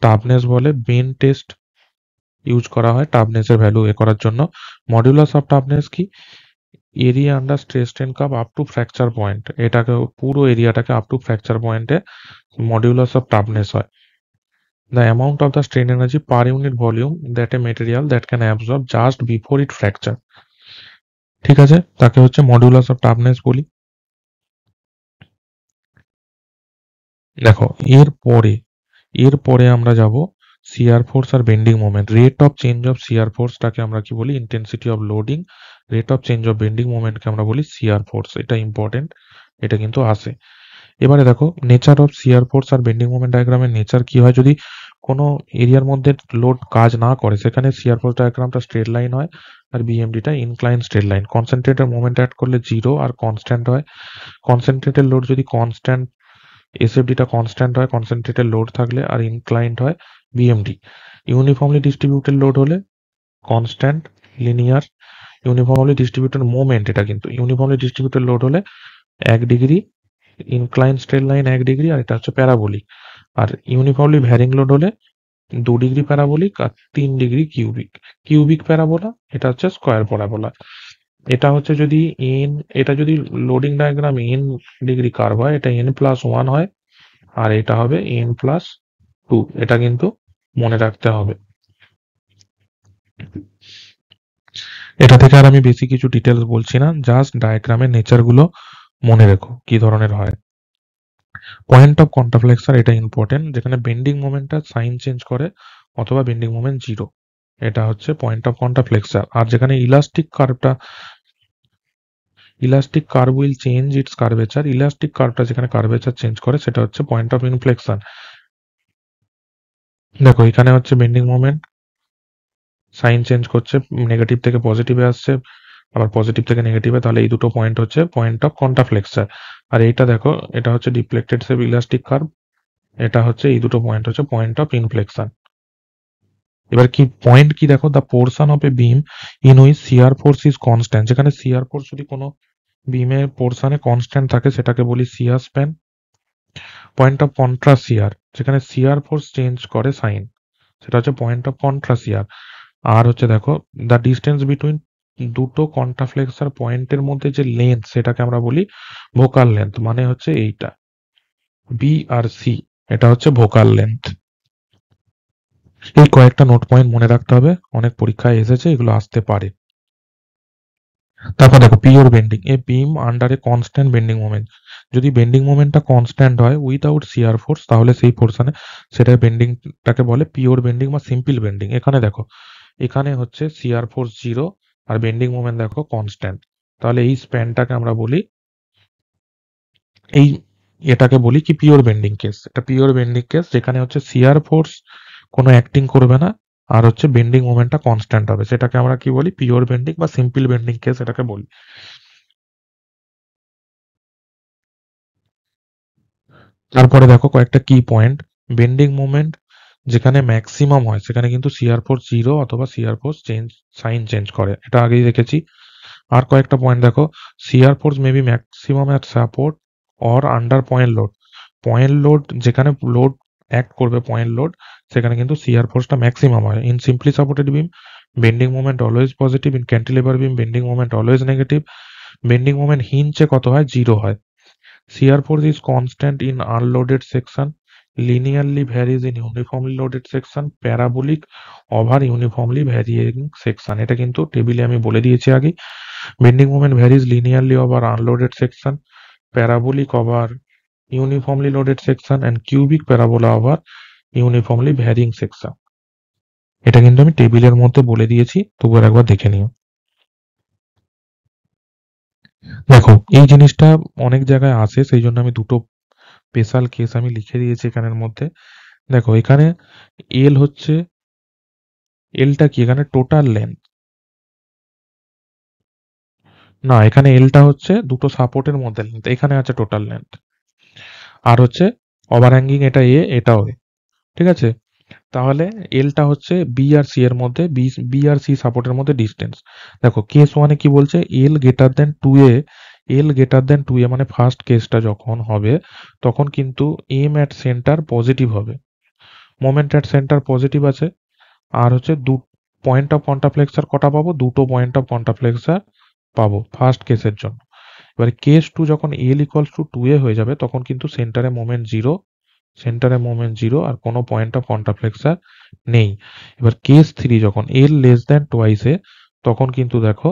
টাফনেস বলে। বেন টেস্ট ইউজ করা হয় টাফনেসের ভ্যালু এ করার জন্য। মডুলাস অফ টাফনেস কি, area under stress strain curve up to fracture point, এটাকে পুরো এরিয়াটাকে আপ টু ফ্র্যাকচার পয়েন্টে মডিউলাস অফ টাফনেস হয়। The amount of the strain energy per unit volume that a material that can absorb just before it fracture. ঠিক আছে, তাকে হচ্ছে modulus of toughness বলি। দেখো এরপরে আমরা যাব শিয়ার ফোর্স আর bending moment. Rate of change of shear ফোর্সটাকে আমরা কি বলি, intensity of loading. Rate of change of bending মোমেন্টকে আমরা বলি শিয়ার ফোর্স। এটা ইম্পর্টেন্ট, এটা কিন্তু আসে। এবারে দেখো নেচার অফ শিয়ার ফোর্স আর বেন্ডিং মোমেন্ট ডায়াগ্রামের নেচার কি হয়, যদি কোনো এরিয়ার মধ্যে লোড কাজ না করে সেখানে শিয়ার ফোর্স ডায়াগ্রামটা স্ট্রেট লাইন হয় আর বিএমডিটা incline straight line. Concentrated moment add করলে জিরো আর কনস্ট্যান্ট হয়। কনসেন্ট্রেটেড লোড যদি কনস্ট্যান্ট, এসএফডিটা কনস্ট্যান্ট হয় কনসেন্ট্রেটেড লোড থাকলে, আর ইনক্লাইন্ড হয় বিএমডি। ইউনিফর্মলি ডিস্ট্রিবিউটেড লোড হলে constant linear. Uniformly distributed moment, এটা কিন্তু ইউনিফর্মলি ডিস্ট্রিবিউটেড লোড হলে 1 degree incline straight line 1 degree, আর এটা হচ্ছে প্যারাবোলিক। আর ইউনিফর্মলি ভ্যারিং লোড হলে 2 ডিগ্রি প্যারাবোলিক আর 3 ডিগ্রি কিউবিক। কিউবিক প্যারাবোলা, এটা হচ্ছে স্কোয়ার প্যারাবোলা। এটা হচ্ছে যদি এটা যদি loading diagram N degree curve হয়, এটা n+1 হয়, আর এটা হবে n+2। এটা কিন্তু মনে রাখতে হবে। এটা থেকে আর আমি বেশি কিছু ডিটেলস বলছি না, জাস্ট ডায়াগ্রামের নেচার গুলো মনে রেখো কি ধরনের হয়। পয়েন্ট অফ কন্ট্রাফ্লেক্সার, এটা ইম্পর্টেন্ট, যেখানে বেন্ডিং মোমেন্টটা সাইন চেঞ্জ করে অথবা বেন্ডিং মোমেন্ট জিরো, এটা হচ্ছে পয়েন্ট অফ কন্ট্রাফ্লেক্সার। আর যেখানে elastic curve will change its curvature, elastic কার্ভটা যেখানে কার্ভেচার চেঞ্জ করে সেটা হচ্ছে পয়েন্ট অফ ইনফ্লেকশন। দেখো এখানে হচ্ছে বেন্ডিং মোমেন্ট সাইন চেঞ্জ করছে, নেগেটিভ থেকে পজিটিভে আসছে, আবার পজিটিভ থেকে নেগেটিভে, তাহলে এই দুটো পয়েন্ট হচ্ছে পয়েন্ট অফ কন্ট্রাফ্লেক্সার। আর এইটা দেখো, এটা হচ্ছে ডিফ্লেক্টেড সেভ ইলাস্টিক কার্ভ, এটা হচ্ছে এই দুটো পয়েন্ট হচ্ছে পয়েন্ট অফ ইনফ্লেকশন। এবার কি পয়েন্ট কি দেখো, the portion of A beam in which shear force is constant, যেখানে শিয়ার ফোর্স যদি কোনো বিমের পোর্শনে কনস্ট্যান্ট থাকে সেটাকে বলি শিয়ার স্প্যান। পয়েন্ট অফ কন্ট্রাস্ট শিয়ার, যেখানে শিয়ার ফোর্স চেঞ্জ করে সাইন, সেটা হচ্ছে পয়েন্ট অফ কন্ট্রাস্ট শিয়ার। আর হচ্ছে দেখো দ্য ডিস্টেন্স বিটুইন দুটো কন্ট্রাফ্লেক্সার পয়েন্টের মধ্যে যে লেন্থ সেটাকে আমরা বলি ভোকাল লেন্থ, মানে হচ্ছে এইটা বি আর সি, এটা হচ্ছে ভোকাল লেন্থ। এই কয়েকটা নোট পয়েন্ট মনে রাখতে হবে, অনেক পরীক্ষায় এসেছে, এগুলো আসতে পারে। তারপর দেখো pure bending, A beam under a constant bending moment, যদি বেন্ডিং মোমেন্টটা কনস্ট্যান্ট হয় উইদাউট শিয়ার ফোর্স তাহলে সেই পোর্শনে সেটা বেন্ডিংটাকে বলে পিওর বেন্ডিং বা সিম্পল বেন্ডিং। এখানে দেখো এখানে হচ্ছে শিয়ার ফোর্স জিরো আর বেন্ডিং মোমেন্ট দেখো কনস্ট্যান্ট, তাহলে এই স্প্যানটাকে আমরা বলি এই এটাকে বলি কি পিওর বেন্ডিং কেস। এটা পিওর বেন্ডিং কেস যেখানে হচ্ছে শিয়ার ফোর্স কোনো অ্যাক্টিং করবে না আর হচ্ছে বেন্ডিং মোমেন্টটা কনস্ট্যান্ট হবে, সেটাকে আমরা কি বলি পিওর বেন্ডিং বা সিম্পল বেন্ডিং কেস এটাকে বলি। তারপরে দেখো কয়েকটা কি পয়েন্ট, বেন্ডিং মোমেন্ট যেখানে ম্যাক্সিমাম হয় সেখানে কিন্তু শিয়ার ফোর্স জিরো অথবা শিয়ার ফোর্স সাইন চেঞ্জ করে, এটা আগেই দেখেছি। আর কয়েকটা পয়েন্ট দেখো, shear force may be maximum at support or under point load যেখানে লোড অ্যাক্ট করবে পয়েন্ট লোড সেখানে কিন্তু শিয়ার ফোর্সটা ম্যাক্সিমাম হয়। In simply supported beam bending moment always positive, in cantilever beam bending moment always negative, bending moment হিঞ্চে কত হয়, 0 হয়। Shear force is constant in unloaded section, linearly varies in uniformly loaded section, parabolic over uniformly varying section। এটা কিন্তু টেবিলে আমি বলে দিয়েছি আগে। Bending moment varies linearly over unloaded section, parabolic over uniformly loaded section and cubic parabola over uniformly varying section। এটা কিন্তু আমি টেবিলের মধ্যে বলে দিয়েছি, তবু একবার দেখে নিও। দেখো এই জিনিসটা অনেক জায়গায় আসে, সেই জন্য আমি দুটো স্পেশাল কেস আমি লিখে দিয়েছি এখানের মধ্যে। দেখো এখানে এল হচ্ছে, এলটা কি, এখানে টোটাল লেন্থ না, এখানে এলটা হচ্ছে দুটো সাপোর্টের মধ্যে লেন্থ, এখানে আছে টোটাল লেন্থ। আর হচ্ছে ওভারহ্যাঙ্গিং এটা এ, এটাও এ, ঠিক আছে। তাহলে এলটা হচ্ছে বি আর সি এর মধ্যে, বি আর সি সাপোর্টের মধ্যে ডিস্টেন্স। দেখো কেস ওয়ানে কি বলছে, এল গ্রেটার দেন টু এ, এল গ্রেটার দেন টু এ মানে ফার্স্ট কেসটা যখন হবে তখন কিন্তু এম অ্যাট সেন্টার পজিটিভ হবে, মোমেন্ট অ্যাট সেন্টার পজিটিভ আছে। আর হচ্ছে পয়েন্ট অফ কন্টাফ্লেক্সার কটা পাবো, দুটো পয়েন্ট অফ কন্টাফ্লেক্সার পাবো ফার্স্ট কেসের জন্য। এবারে কেস টু যখন এল ইকুয়ালস টু টু এ হয়ে যাবে তখন কিন্তু সেন্টারে মোমেন্ট জিরো, সেন্টারে মোমেন্ট জিরো আর কোনো পয়েন্ট অফ কন্টাফ্লেক্সার নেই। এবার কেস থ্রি যখন এল লেস দেন টোয়াইস এ তখন কিন্তু দেখো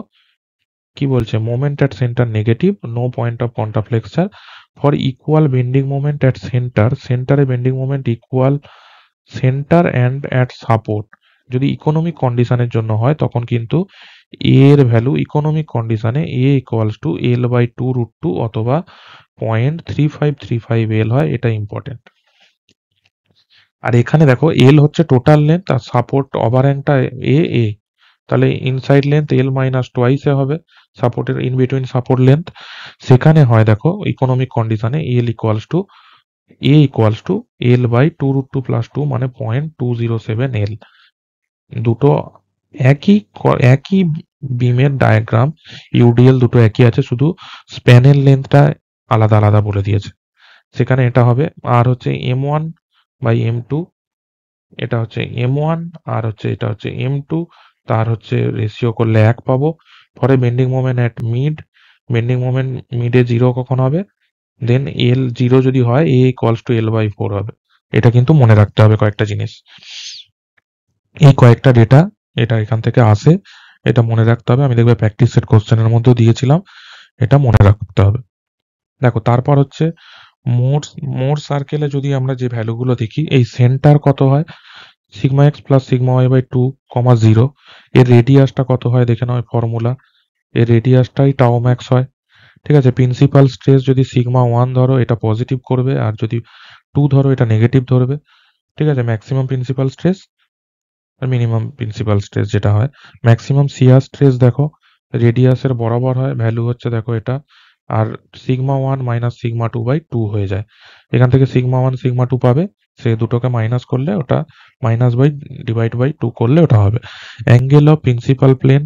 কি বলছে, moment at centre negative, no point of contraflexure for equal bending moment at centre, সেন্টারে bending moment equal centre and at support. যদি ইকোনমিক কন্ডিশনের জন্য হয় তখন কিন্তু এর ভ্যালু ইকোনমিক কন্ডিশনে a equals to L by two root two অথবা 0.3535 এল হয়, এটা ইম্পর্টেন্ট। আর এখানে দেখো এল হচ্ছে টোটাল লেন্থ আর সাপোর্ট ওভারহ্যাংটা এ এ, তাহলে inside length L minus twice a হবে সাপোর্টের ইন বিটুইন সাপোর্ট লেন্থ। সেখানে হয় দেখো ইকোনমিক কন্ডিশনে L equals to a equals to L by two root two plus two মানে 0.207 এল। দুটো একই একই বিমের ডায়াগ্রাম, ইউডিএল দুটো একই আছে, শুধু স্প্যানের লেন্থটা আলাদা আলাদা বলে দিয়েছে। সেখানে এটা হবে আর হচ্ছে M one by M two, এটা হচ্ছে এম ওয়ান আর হচ্ছে এটা হচ্ছে এম টু, তার হচ্ছে রেশিও করলে 1 পাবো। পরে bending moment at mid, bending moment মিডে 0 কখন হবে, দেন এল 0 যদি হয় a equals to L by 4 হবে। এটা কিন্তু মনে রাখতে হবে কয়েকটা জিনিস, এই কয়েকটা ডেটা এটা এখান থেকে আসে, এটা মনে রাখতে হবে। আমি দেখবে প্র্যাকটিস সেট কোশ্চেনের মধ্যেও দিয়েছিলাম, এটা মনে রাখতে হবে। দেখো তারপর হচ্ছে মোর মোর সার্কেলে যদি আমরা যে ভ্যালুগুলো দেখি, এই সেন্টার কত হয়, sigma x plus sigma y by two comma zero. এর রেডিয়াসটা কত হয় দেখে নাও ফর্মুলা, এর রেডিয়াসটাই টাও ম্যাক্স হয়, ঠিক আছে। প্রিন্সিপাল স্ট্রেস যদি সিগমা ওয়ান ধরো এটা পজিটিভ করবে, আর যদি টু ধরো এটা নেগেটিভ ধরবে, ঠিক আছে। ম্যাক্সিমাম প্রিন্সিপাল স্ট্রেস আর মিনিমাম প্রিন্সিপাল স্ট্রেস যেটা হয়, ম্যাক্সিমাম শিয়ার স্ট্রেস দেখো রেডিয়াসের বরাবর হয়, ভ্যালু হচ্ছে দেখো এটা, আর sigma one minus sigma two by two হয়ে যায়। এখান থেকে সিগমা ওয়ান সিগমা টু পাবে, সে দুটোকে মাইনাস করলে ওটা minus by divide by two করলে ওটা হবে। Angle of principal plane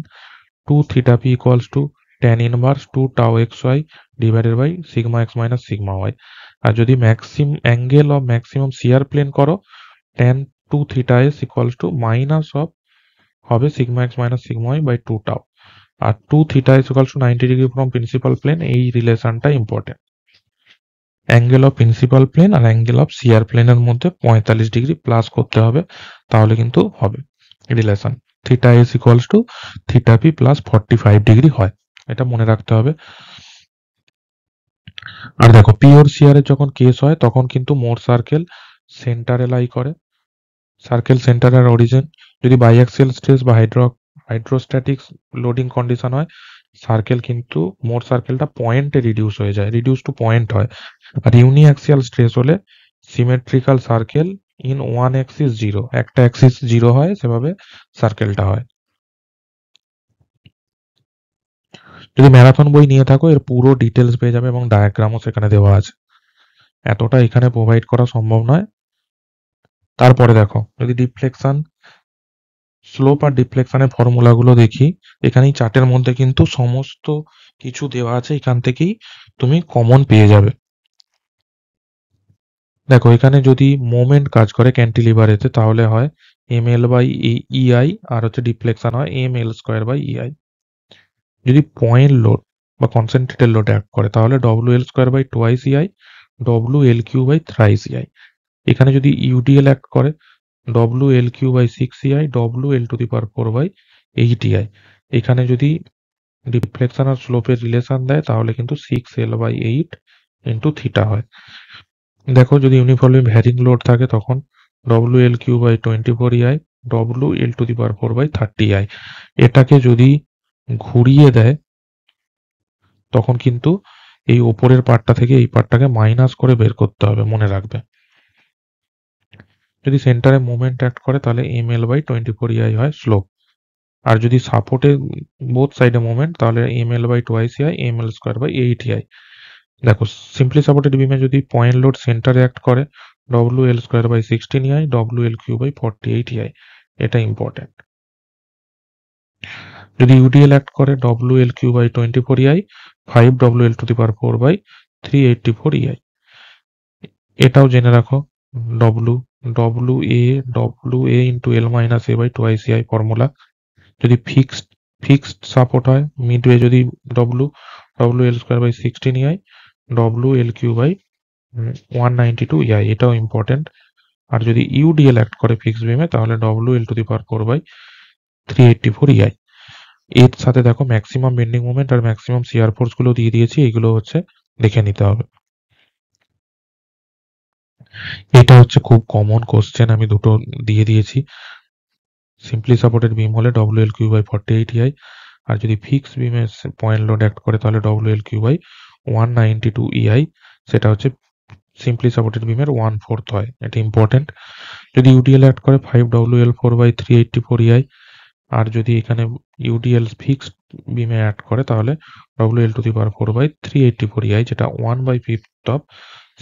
two theta P equals to tan inverse two tau x y divided by sigma x minus sigma y. আর যদি angle of maximum shear plane করো, tan two theta S equals to minus of হবে sigma x minus sigma y by two tau. আর two theta is equals to 90 degree from principal plane, এই রিলেশনটা important. Angle of principal plane আর angle of shear প্লেনের মধ্যে 45 degree plus করতে হবে, তাহলে কিন্তু হবে relation. Theta S equals two theta P plus 45 degree হয়, এটা মনে রাখতে হবে। আর দেখো পিওর শিয়ারের যখন কেস হয় তখন কিন্তু মোর সার্কেল সেন্টারে লাই করে, সার্কেল সেন্টার আর অরিজিন। যদি বাইঅ্যাক্সিয়াল স্ট্রেস বা হাইড্রোস্ট্যাটিক লোডিং কন্ডিশন হয়, সার্কেল কিন্তু মোর সার্কেলটা পয়েন্টে রিডিউস হয়ে যায়, রিডিউস টু পয়েন্ট হয়। আর ইউনিঅ্যাক্সিয়াল স্ট্রেস হলে symmetrical circle in one Axis zero, একটা অ্যাক্সিস জিরো হয় সেভাবে সার্কেলটা হয়। যদি ম্যারাথন বই নিয়ে থাকো এর পুরো ডিটেলস পেয়ে যাবে এবং ডায়াগ্রামও সেখানে দেওয়া আছে, এতটা এখানে প্রোভাইড করা সম্ভব নয়। তারপরে দেখো যদি ডিফ্লেকশন, স্লোপ আর ডিফ্লেকশনের ফর্মুলাগুলো দেখি, এখানেই চার্টের মধ্যে কিন্তু সমস্ত কিছু দেওয়া আছে, এখান থেকেই তুমি কমন পেয়ে যাবে। দেখো এখানে যদি মোমেন্ট কাজ করে ক্যান্টিলিভারেতে তাহলে হয় এম এল বাই ইআই, আর হচ্ছে ডিফ্লেকশন হয় M L square by EI. যদি পয়েন্ট লোড বা কনসেন্ট্রেটেড লোড অ্যাক্ট করে, তাহলে W L square by twice EI, W L Q by thrice EI. এখানে যদি ইউডিএল অ্যাক্ট করে, W L Q by six EI, W L to the power four by eight EI. এখানে যদি reflection আর স্লোপের relation দেয় তাহলে কিন্তু six L by eight into theta হয়। দেখো যদি ইউনিফর্মলি ভ্যারিং লোড থাকে তখন W L Q by twenty four EI, W L to the power four by thirty I. এটাকে যদি ঘুরিয়ে দেয় তখন কিন্তু এই ওপরের পার্টটা থেকে এই পার্টটাকে মাইনাস করে বের করতে হবে, মনে রাখবে। যদি সেন্টারে মোমেন্ট অ্যাক্ট করে তাহলে M L by twenty four EI হয় স্লোপ। আর যদি সাপোর্টে বোথ সাইডে মোমেন্ট তাহলে M L by twice EI, M L square by eight EI. দেখো সিম্পলি সাপোর্টেড বিমে যদি পয়েন্ট লোড সেন্টারে অ্যাক্ট করে, W L square by sixteen EI, W L Q by forty eight EI. এটা important. যদি UDL act করে, W L Q by twenty four EI, five W L to the power four by three eighty four EI. এটাও জেনে রাখো, W W a into L minus a by twice EI formula. যদি fixed support হয়, midway যদি W L square by sixteen EI, W L Q by 192 EI. এটাও important. আর যদি UDL act করে ফিক্সড বিমে তাহলে W L to the power four by three eighty four EI. এর সাথে দেখো ম্যাক্সিমাম বেন্ডিং মোমেন্ট আর ম্যাক্সিমাম শিয়ার ফোর্স গুলো দিয়ে দিয়েছি, এগুলো হচ্ছে দেখে নিতে হবে। এটা হচ্ছে খুব কমন কোশ্চেন, আমি দুটো দিয়ে দিয়েছি। সিম্পলি সাপোর্টেড বিম হলে W L Q by forty eight EI, আর যদি ফিক্স বিমে পয়েন্ট লোড অ্যাক্ট করে তাহলে W L Q by 192 EI. সেটা হচ্ছে সিম্পলি সাপোর্টেড বিমের 1/4 হয়, এটা ইম্পর্টেন্ট। যদি ইউডিএল অ্যাক্ট করে five W L four by three eighty four EI. আর যদি এখানে ইউডিএল ফিক্সড বিমে অ্যাড করে তাহলে W L to the power four by three eighty four EI, যেটা 1/5 অফ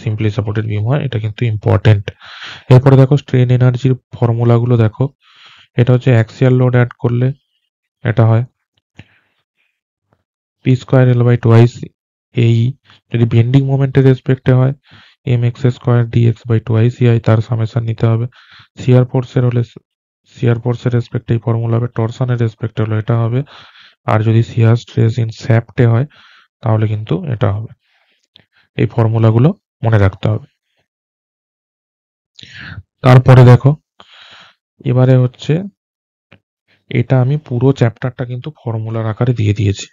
সিম্পলি সাপোর্টেড বিম হয়। এটা কিন্তু ইম্পর্টেন্ট। এরপরে দেখো স্ট্রেন এনার্জির ফর্মুলাগুলো দেখো। এটা হচ্ছে অ্যাক্সিয়াল লোড অ্যাড করলে এটা হয় P square L by twice এই। যদি বেন্ডিং মোমেন্টের রেসপেক্টে হয় M x square dx by twice EI, তার সামেশন নিতে হবে। শিয়ার ফোর্সের হলে শিয়ার ফোর্সের রেসপেক্টে এই ফর্মুলা হবে, টরশনের রেসপেক্টে হলে এটা হবে। আর যদি শিয়ার স্ট্রেস ইন শ্যাফটে হয় তাহলে কিন্তু এটা হবে। এই ফর্মুলাগুলো মনে রাখতে হবে। তারপরে দেখো এবারে হচ্ছে, এটা আমি পুরো চ্যাপ্টারটা কিন্তু ফর্মুলার আকারে দিয়ে দিয়েছি।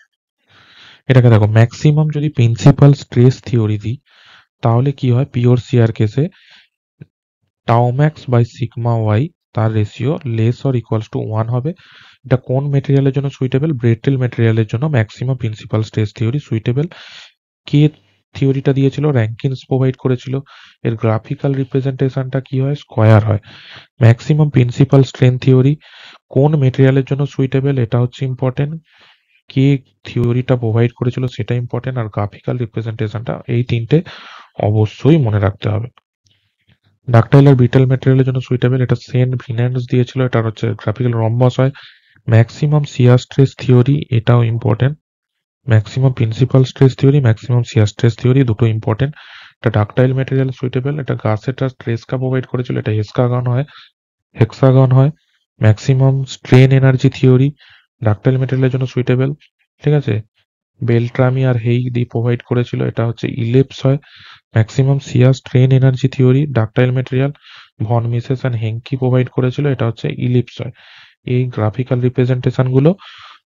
এটাকে দেখো, ম্যাক্সিমাম যদি প্রিন্সিপাল স্ট্রেস থিওরি দিই তাহলে কি হয়, পিওর শিয়ার কেসে টাও ম্যাক্স বাই সিগমা ওয়াই তার ratio less or equals to 1 হবে। এটা কোন মেটেরিয়ালের জন্য সুইটেবল? ব্রেটেল মেটেরিয়ালের জন্য maximum principal stress theory suitable. কে থিওরিটা দিয়েছিল? র্যাঙ্কিনস প্রোভাইড করেছিল। এর গ্রাফিক্যাল রিপ্রেজেন্টেশনটা কি হয়? স্কয়ার হয়। ম্যাক্সিমাম প্রিন্সিপাল স্ট্রেন থিওরি কোন মেটেরিয়ালের জন্য সুইটেবল? এটা হচ্ছে ইম্পর্টেন্ট। কে থিওরিটা প্রোভাইড করেছিল সেটা ইম্পর্টেন্ট, আর গ্রাফিক্যাল রিপ্রেজেন্টেশনটা, এই তিনটে অবশ্যই মনে রাখতে হবে। ডাকটাইল আর ব্রিটেল ম্যাটেরিয়ালের জন্য সুইটেবল, এটা সেন্ট ভিন্যান্স দিয়েছিল। এটা হচ্ছে গ্রাফিক্যাল রম্বস হয়। ম্যাক্সিমাম শিয়ার স্ট্রেস থিওরি, এটাও important. Maximum principal stress theory, maximum shear stress theory, দুটো ইম্পর্টেন্ট। এটা ডাকটাইল ম্যাটেরিয়াল সুইটেবল, এটা গাসেটা ট্রেসকা প্রোভাইড করেছিল, এটা হেক্সাগন হয়। Maximum strain energy theory ductile ম্যাটেরিয়ালের জন্য সুইটেবল, ঠিক আছে। বেলট্রামি আর হেই দি প্রোভাইড করেছিল, এটা হচ্ছে ইলিপস হয়। Maximum shear strain energy theory ductile material von Mises and Hencky provide করেছিল, এটা হচ্ছে ইলিপস হয়। এই গ্রাফিক্যাল রিপ্রেজেন্টেশন গুলো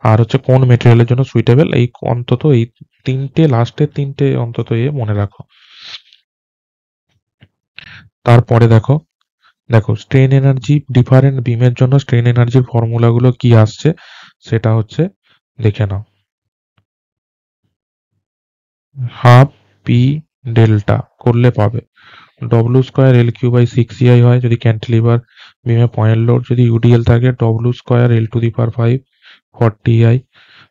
আর হচ্ছে কোন মেটেরিয়ালের জন্য সুইটেবল, এই অন্তত এই তিনটে, লাস্টের তিনটে অন্তত মনে রাখো। তারপরে দেখো স্ট্রেন এনার্জি ডিফারেন্ট বিমের জন্য স্ট্রেন এনার্জির ফর্মুলাগুলো কি আসছে সেটা হচ্ছে দেখে নাও। হাফ পি ডেল্টা করলে পাবে W square L Q by six EI হয় যদি ক্যান্টিলিভার বিমে পয়েন্ট লোড। যদি ইউডিএল থাকে W square L to the power five forty EI.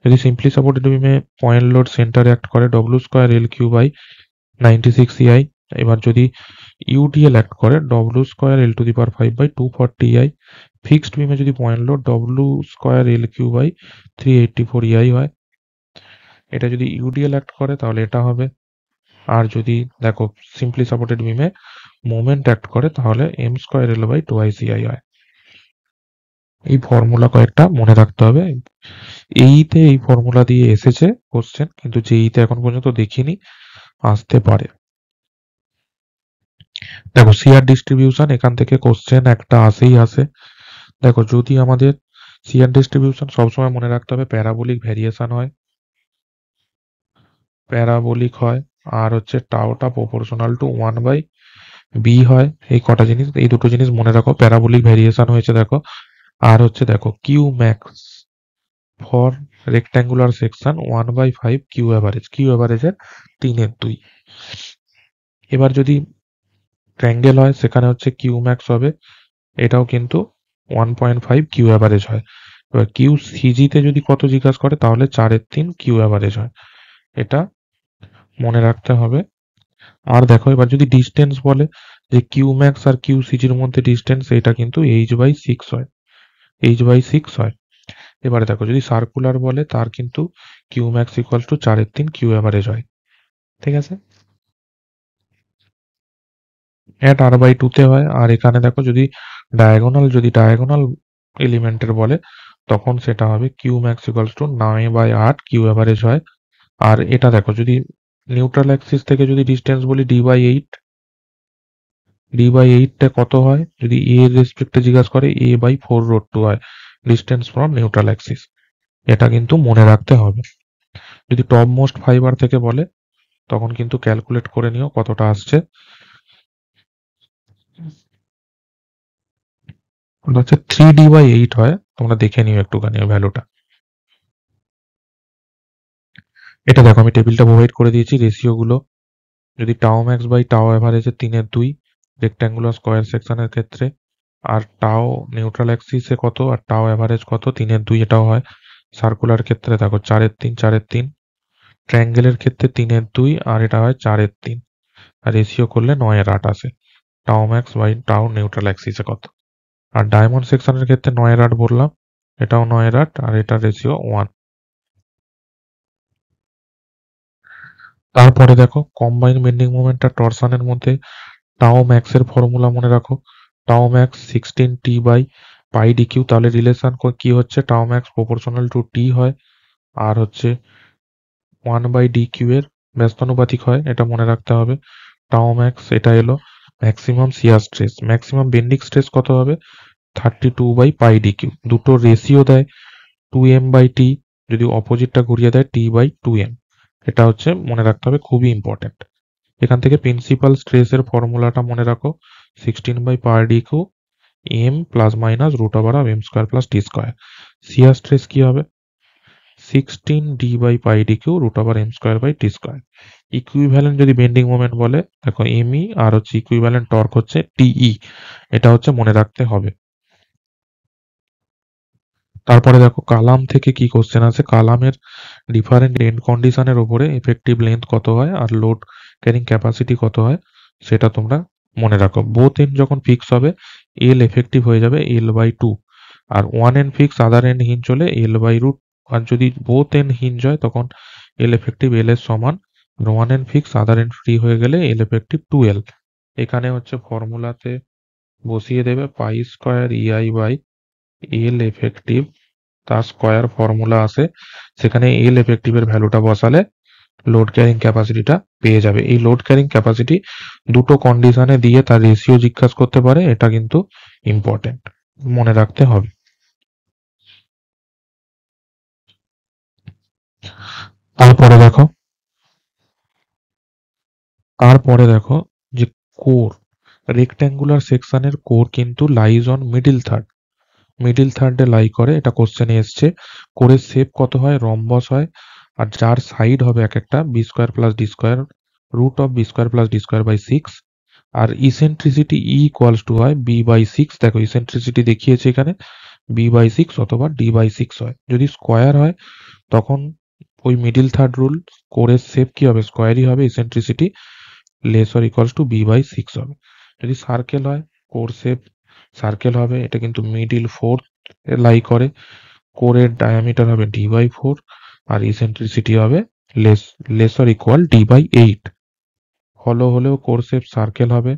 যদি সিম্পলি সাপোর্টেড বিমে পয়েন্ট লোড সেন্টার অ্যাক্ট করে W square L Q by 96 EI. এবার যদি ইউডিএল অ্যাক্ট করে W square L to the power five by 240 EI. Fixed বিমে যদি point load W square L Q by 384 ইআই হয়। এটা যদি ইউডিএল অ্যাক্ট করে তাহলে এটা হবে। আর যদি দেখো সিম্পলি সাপোর্টেড বিমে মোমেন্ট অ্যাক্ট করে তাহলে M square L by twice EI হয়। এই ফর্মুলা কয়েকটা মনে রাখতে হবে। এইতে এই ফর্মুলা দিয়ে এসেছে কোশ্চেন, কিন্তু যেইতে এখন পর্যন্ত দেখিনি, আসতে পারে। দেখো সিআর ডিস্ট্রিবিউশন, এখান থেকে কোশ্চেন একটা আসে। দেখো যদি আমাদের সিআর ডিস্ট্রিবিউশন সবসময় মনে রাখতে হবে প্যারাবোলিক ভ্যারিয়েশন হয়, আর হচ্ছে টাওটা প্রপোর্শনাল টু 1/b হয়। এই কটা জিনিস, এই দুটো জিনিস মনে রাখো। প্যারাবোলিক ভ্যারিয়েশন হয়েছে দেখো। আর হচ্ছে দেখো Q max for rectangular section 1/5 Q অ্যাভারেজের 3/2। এবার যদি ট্রায়াঙ্গেল হয় সেখানে হচ্ছে কিউ ম্যাক্স হবে, এটাও কিন্তু 1.5 কিউ অ্যাভারেজ হয়। এবার কিউ সিজিতে যদি কত জিজ্ঞাসা করে তাহলে 4/3 কিউ অ্যাভারেজ হয়, এটা মনে রাখতে হবে। আর দেখো এবার যদি ডিস্টেন্স বলে যে কিউ ম্যাক্স আর কিউ সিজির মধ্যে ডিস্টেন্স, এটা কিন্তু h/6 হয়, h/6 হয়। এবারে দেখো যদি সার্কুলার বলে তার কিন্তু Q max equals to 4/3 Q average হয়। ঠিক আছে, এট r/2 তে হয়। আর এখানে দেখো যদি ডায়াগোনাল এলিমেন্টের বলে তখন সেটা হবে Q max equals to 9/8 Q average হয়। আর এটা দেখো যদি নিউট্রাল অ্যাক্সিস থেকে যদি ডিস্টেন্স বলি d/8 কত হয়, যদি a এর রেসপেক্টে জিজ্ঞাসা করে a/4√2 হয় ডিস্টেন্স ফ্রম নিউট্রাল অ্যাক্সিস। এটা কিন্তু মনে রাখতে হবে। যদি টপ মোস্ট ফাইবার থেকে বলে তখন কিন্তু ক্যালকুলেট করে নিও কতটা আসছে। ওটা হচ্ছে 3d/8 হয়, তোমরা দেখে নিও একটুখানি ভ্যালুটা। এটা দেখো আমি টেবিলটা প্রোভাইড করে দিয়েছি রেশিও গুলো। যদি টাও ম্যাক্স বাই টাও অ্যাভারেজের 3/2 রেক্ট্যাঙ্গুলার স্কোয়ার সেকশনের ক্ষেত্রে, আর টাও নিউট্রাল অ্যাক্সিসে কত আর টাও অ্যাভারেজ কত 3/2, এটাও হয়। সার্কুলার ক্ষেত্রে দেখো 4/3 ট্রায়াঙ্গেলের ক্ষেত্রে 3/2 আর এটা হয় 4/3, আর রেশিও করলে 9/8 আসে। টাও ম্যাক্স বাই টাও নিউট্রাল অ্যাক্সিসে কত। আর ডায়মন্ড সেকশনের ক্ষেত্রে 9/8 বললাম, এটাও 9/8 আর এটার রেশিও 1। তারপরে দেখো কম্বাইন বেন্ডিং মোমেন্ট আর টরশনের মধ্যে টাও ম্যাক্স এর ফর্মুলা মনে রাখো। টাও ম্যাক্স 16t/πdq, তাহলে রিলেশন কি হচ্ছে, টাও ম্যাক্স প্রপোর্শনাল টু টি হয়, আর হচ্ছে 1/dq এর ব্যস্তানুপাতিক হয়, এটা মনে রাখতে হবে। টাও ম্যাক্স এটা এলো maximum shear stress, maximum bending stress কত হবে 32/πdq। দুটো রেশিও দেয় 2m/t, যদি অপোজিটটা ঘুরিয়ে দেয় t/2m। এটা হচ্ছে মনে রাখতে হবে, খুবই ইম্পর্টেন্ট। এখান থেকে প্রিন্সিপাল স্ট্রেসের ফর্মুলাটা মনে রাখো 16/πdq m plus minus √m² plus t²। Shear stress কি হবে 16d/πdq √m²/t²। ইকুইভ্যালেন্ট যদি বেন্ডিং মোমেন্ট বলে দেখো me, আর হচ্ছে ইকুইভ্যালেন্ট টর্ক হচ্ছে te, এটা হচ্ছে মনে রাখতে হবে। তারপরে দেখো কালাম থেকে কি কোশ্চেন আছে, কালামের ডিফারেন্ট এন্ড কন্ডিশনের উপরে এফেক্টিভ লেন্থ কত হয় আর লোড ক্যারিং ক্যাপাসিটি কত হয় সেটা তোমরা মনে রাখো। বোথ এন্ড যখন ফিক্স হবে এল এফেক্টিভ হয়ে যাবে l/2, আর one end fix other end hinge হলে l/√। আর যদি বোথ এন্ড হিঞ্জ হয় তখন এল এফেক্টিভ এল এর সমান, আর one end fix other end free হয়ে গেলে এল এফেক্টিভ 2l। এখানে হচ্ছে ফর্মুলাতে বসিয়ে দেবে π² EI/এল এফেক্টিভ, তার স্কয়ার ফর্মুলা আসে, সেখানে এল এফেক্টিভের ভ্যালুটা বসালে লোড ক্যারিং ক্যাপাসিটিটা পেয়ে যাবে। এই লোড ক্যারিং ক্যাপাসিটি দুটো কন্ডিশনে দিয়ে তার রেশিও জিজ্ঞাসা করতে পারে, এটা কিন্তু ইম্পর্টেন্ট, মনে রাখতে হবে। তারপরে দেখো যে কোর, রেক্ট্যাঙ্গুলার সেকশনের কোর কিন্তু লাইজ অন মিডিল থার্ডে লাই করে, এটা কোশ্চেনে এসছে। কোরের শেপ কত হয়, রম্বস হয়, আর যার সাইড হবে এক একটা b² + d²√b²+d²/6। R eccentricity equals to হয় b/6। দেখো ইসেন্ট্রিসিটি দেখিয়েছে এখানে b/6 অথবা d/6 হয়। যদি স্কোয়ার হয় তখন ওই মিডিল থার্ড রুল, কোরের শেপ কি হবে, স্কোয়ারই হবে, eccentricity less or equals to b/6 হবে। যদি সার্কেল হয় কোর শেপ সার্কেল হবে, এটা কিন্তু মিডিল ফোর্থ লাই করে, কোরের ডায়ামিটার হবে d/4, আর ইসেন্ট্রিসিটি হবে লেস অর ইকুয়াল d/8। হলো হলেও কোর শেপ সার্কেল হবে,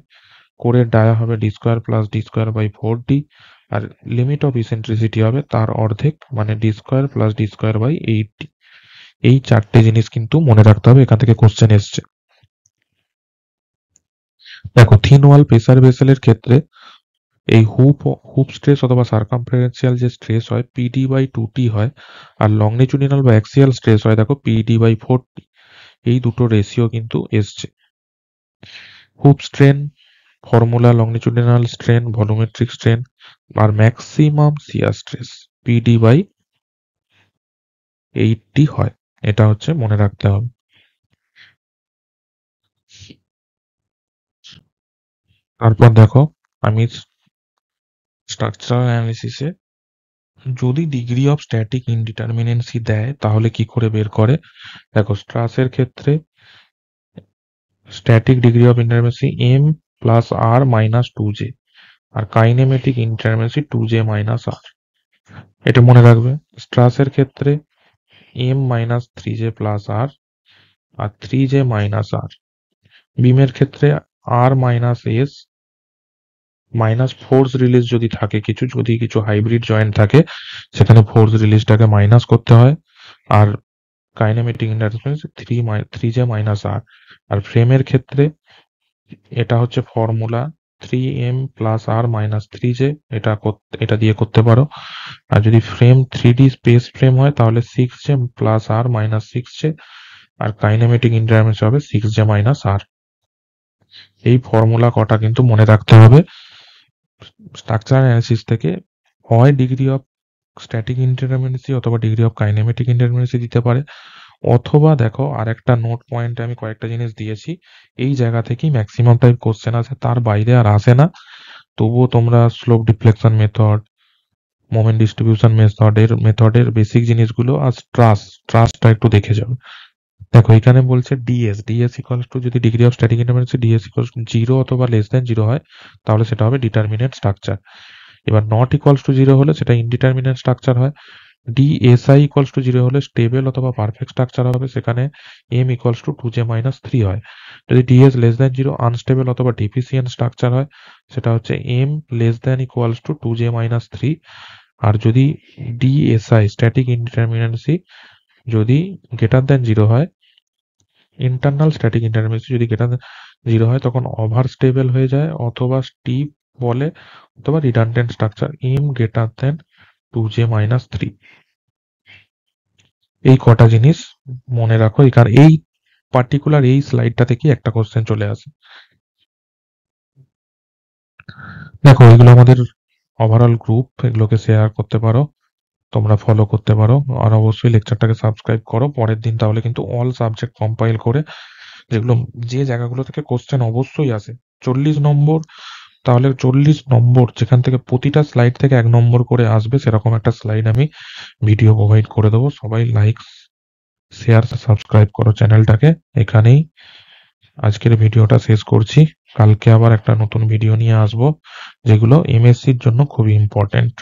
কোরের ডায়া হবে D square plus D square by 4d, আর লিমিট অফ ইসেন্ট্রিসিটি হবে তার অর্ধেক মানে D square plus D square by 8d। এই চারটে জিনিস কিন্তু মনে রাখতে হবে, এখান থেকে কোশ্চেন এসছে। দেখো থিন ওয়াল প্রেসার ভেসেলের ক্ষেত্রে এই হুপ স্ট্রেস অথবা সার্কামফারেন্সিয়াল যে স্ট্রেস হয় পিডি বাই 2টি হয়, আর লংনিচুডিনাল বা অ্যাক্সিয়াল স্ট্রেস হয় দেখো পিডি বাই 4টি। এই দুটো রেশিও কিন্তু এসছে। Hoop strain formula longitudinal strain, volumetric strain আর maximum shear stress PD by 8টি হয়। এটা হচ্ছে মনে রাখতে হবে। তারপর দেখো আমি স্ট্রাকচারাল অ্যানালিসিসে যদি ডিগ্রি অফ স্ট্যাটিক ইনডিটারমিনেন্সি দেয় তাহলে কি করে বের করে। দেখো স্ট্রাসের ক্ষেত্রে static degree of indeterminacy M plus R minus 2j, আর kinematic indeterminacy 2j minus R. এটা মনে রাখবে। স্ট্রাসের ক্ষেত্রে M minus 3j plus R 3j minus R. বিমের ক্ষেত্রে R minus S minus force release যদি থাকে যদি কিছু হাইব্রিড জয়েন্ট থাকে সেখানে ফোর্স রিলিজটাকে মাইনাস করতে হয়। আর কাইনেমেটিক ইন্টারফারেন্স 3j মাইনাস আর। আর ফ্রেমের ক্ষেত্রে এটা হচ্ছে formula 3m plus R minus 3j, এটা দিয়ে করতে পারো। আর যদি ফ্রেম 3D স্পেস ফ্রেম হয় তাহলে 6j plus R minus 6j, আর কাইনেমেটিক ইন্টারফারেন্স হবে 6j মাইনাস আর। এই ফর্মুলা কটা কিন্তু মনে রাখতে হবে। স্ট্রাকচার অ্যানালিসিস থেকে হয় ডিগ্রি অফ স্ট্যাটিক ইনডিটারমিনেন্সি অথবা ডিগ্রি অফ কাইনেমেটিক ইনডিটারমিনেন্সি দিতে পারে, অথবা দেখো আরেকটা নোট পয়েন্টে আমি কয়েকটা জিনিস দিয়েছি, এই জায়গা থেকেই ম্যাক্সিমাম টাইপ কোশ্চেন আসে, তার বাইরে আর আসে না। তবুও তোমরা slope deflection method, moment distribution মেথডের বেসিক জিনিসগুলো আর ট্রাস্টটা একটু দেখে যাবে। দেখো এখানে বলছে ডিএস ইকুয়ালস টু, যদি degree of static indeterminacy DS equals to 0 অথবা লেস দ্যান 0 হয় তাহলে সেটা হবে ডিটারমিনেন্ট স্ট্রাকচার। এবার নট ইকুয়ালস টু 0 হলে সেটা ইনডিটারমিনেন্ট স্ট্রাকচার হয়। ডিএসআই ইকুয়ালস টু 0 হলে স্টেবল অথবা পারফেক্ট স্ট্রাকচার হবে, সেখানে M equals to 2j minus 3 হয়। যদি ডিএস লেস দ্যান 0 আনস্টেবল অথবা ডিফিসিয়েন্ট স্ট্রাকচার হয়, সেটা হচ্ছে M less than equals to 2j minus 3। আর যদি ডিএসআই স্ট্যাটিক ইনডিটারমিনেন্সি যদি গ্রেটার দ্যান 0 হয়, ইন্টারনাল স্ট্যাটিক ইনডিটারমিনেন্সি যদি গ্রেটার দ্যান 0 হয় তখন ওভার স্টেবল হয়ে যায় অথবা স্টিপ বলে, অথবা redundant structure M greater than 2j minus 3। এই কটা জিনিস মনে রাখো, কারণ এই পার্টিকুলার এই স্লাইডটা থেকে একটা কোশ্চেন চলে আসে। দেখো এগুলো আমাদের ওভারঅল গ্রুপ, এগুলোকে শেয়ার করতে পারো, তোমরা ফলো করতে পারো, আর অবশ্যই লেকচারটাকে সাবস্ক্রাইব করো পরের দিন। তাহলে কিন্তু অল সাবজেক্ট কম্পাইল করে যেগুলো যে জায়গাগুলো থেকে কোশ্চেন অবশ্যই আসে 40 নম্বর, তাহলে 40 নম্বর যেখান থেকে প্রতিটা স্লাইড থেকে 1 নম্বর করে আসবে সেরকম একটা স্লাইড আমি ভিডিও প্রোভাইড করে দেবো। সবাই লাইক শেয়ার সাবস্ক্রাইব করো চ্যানেলটাকে। এখানেই আজকের ভিডিওটা শেষ করছি। কালকে আবার একটা নতুন ভিডিও নিয়ে আসবো যেগুলো এমএসসির জন্য খুবই ইম্পর্টেন্ট।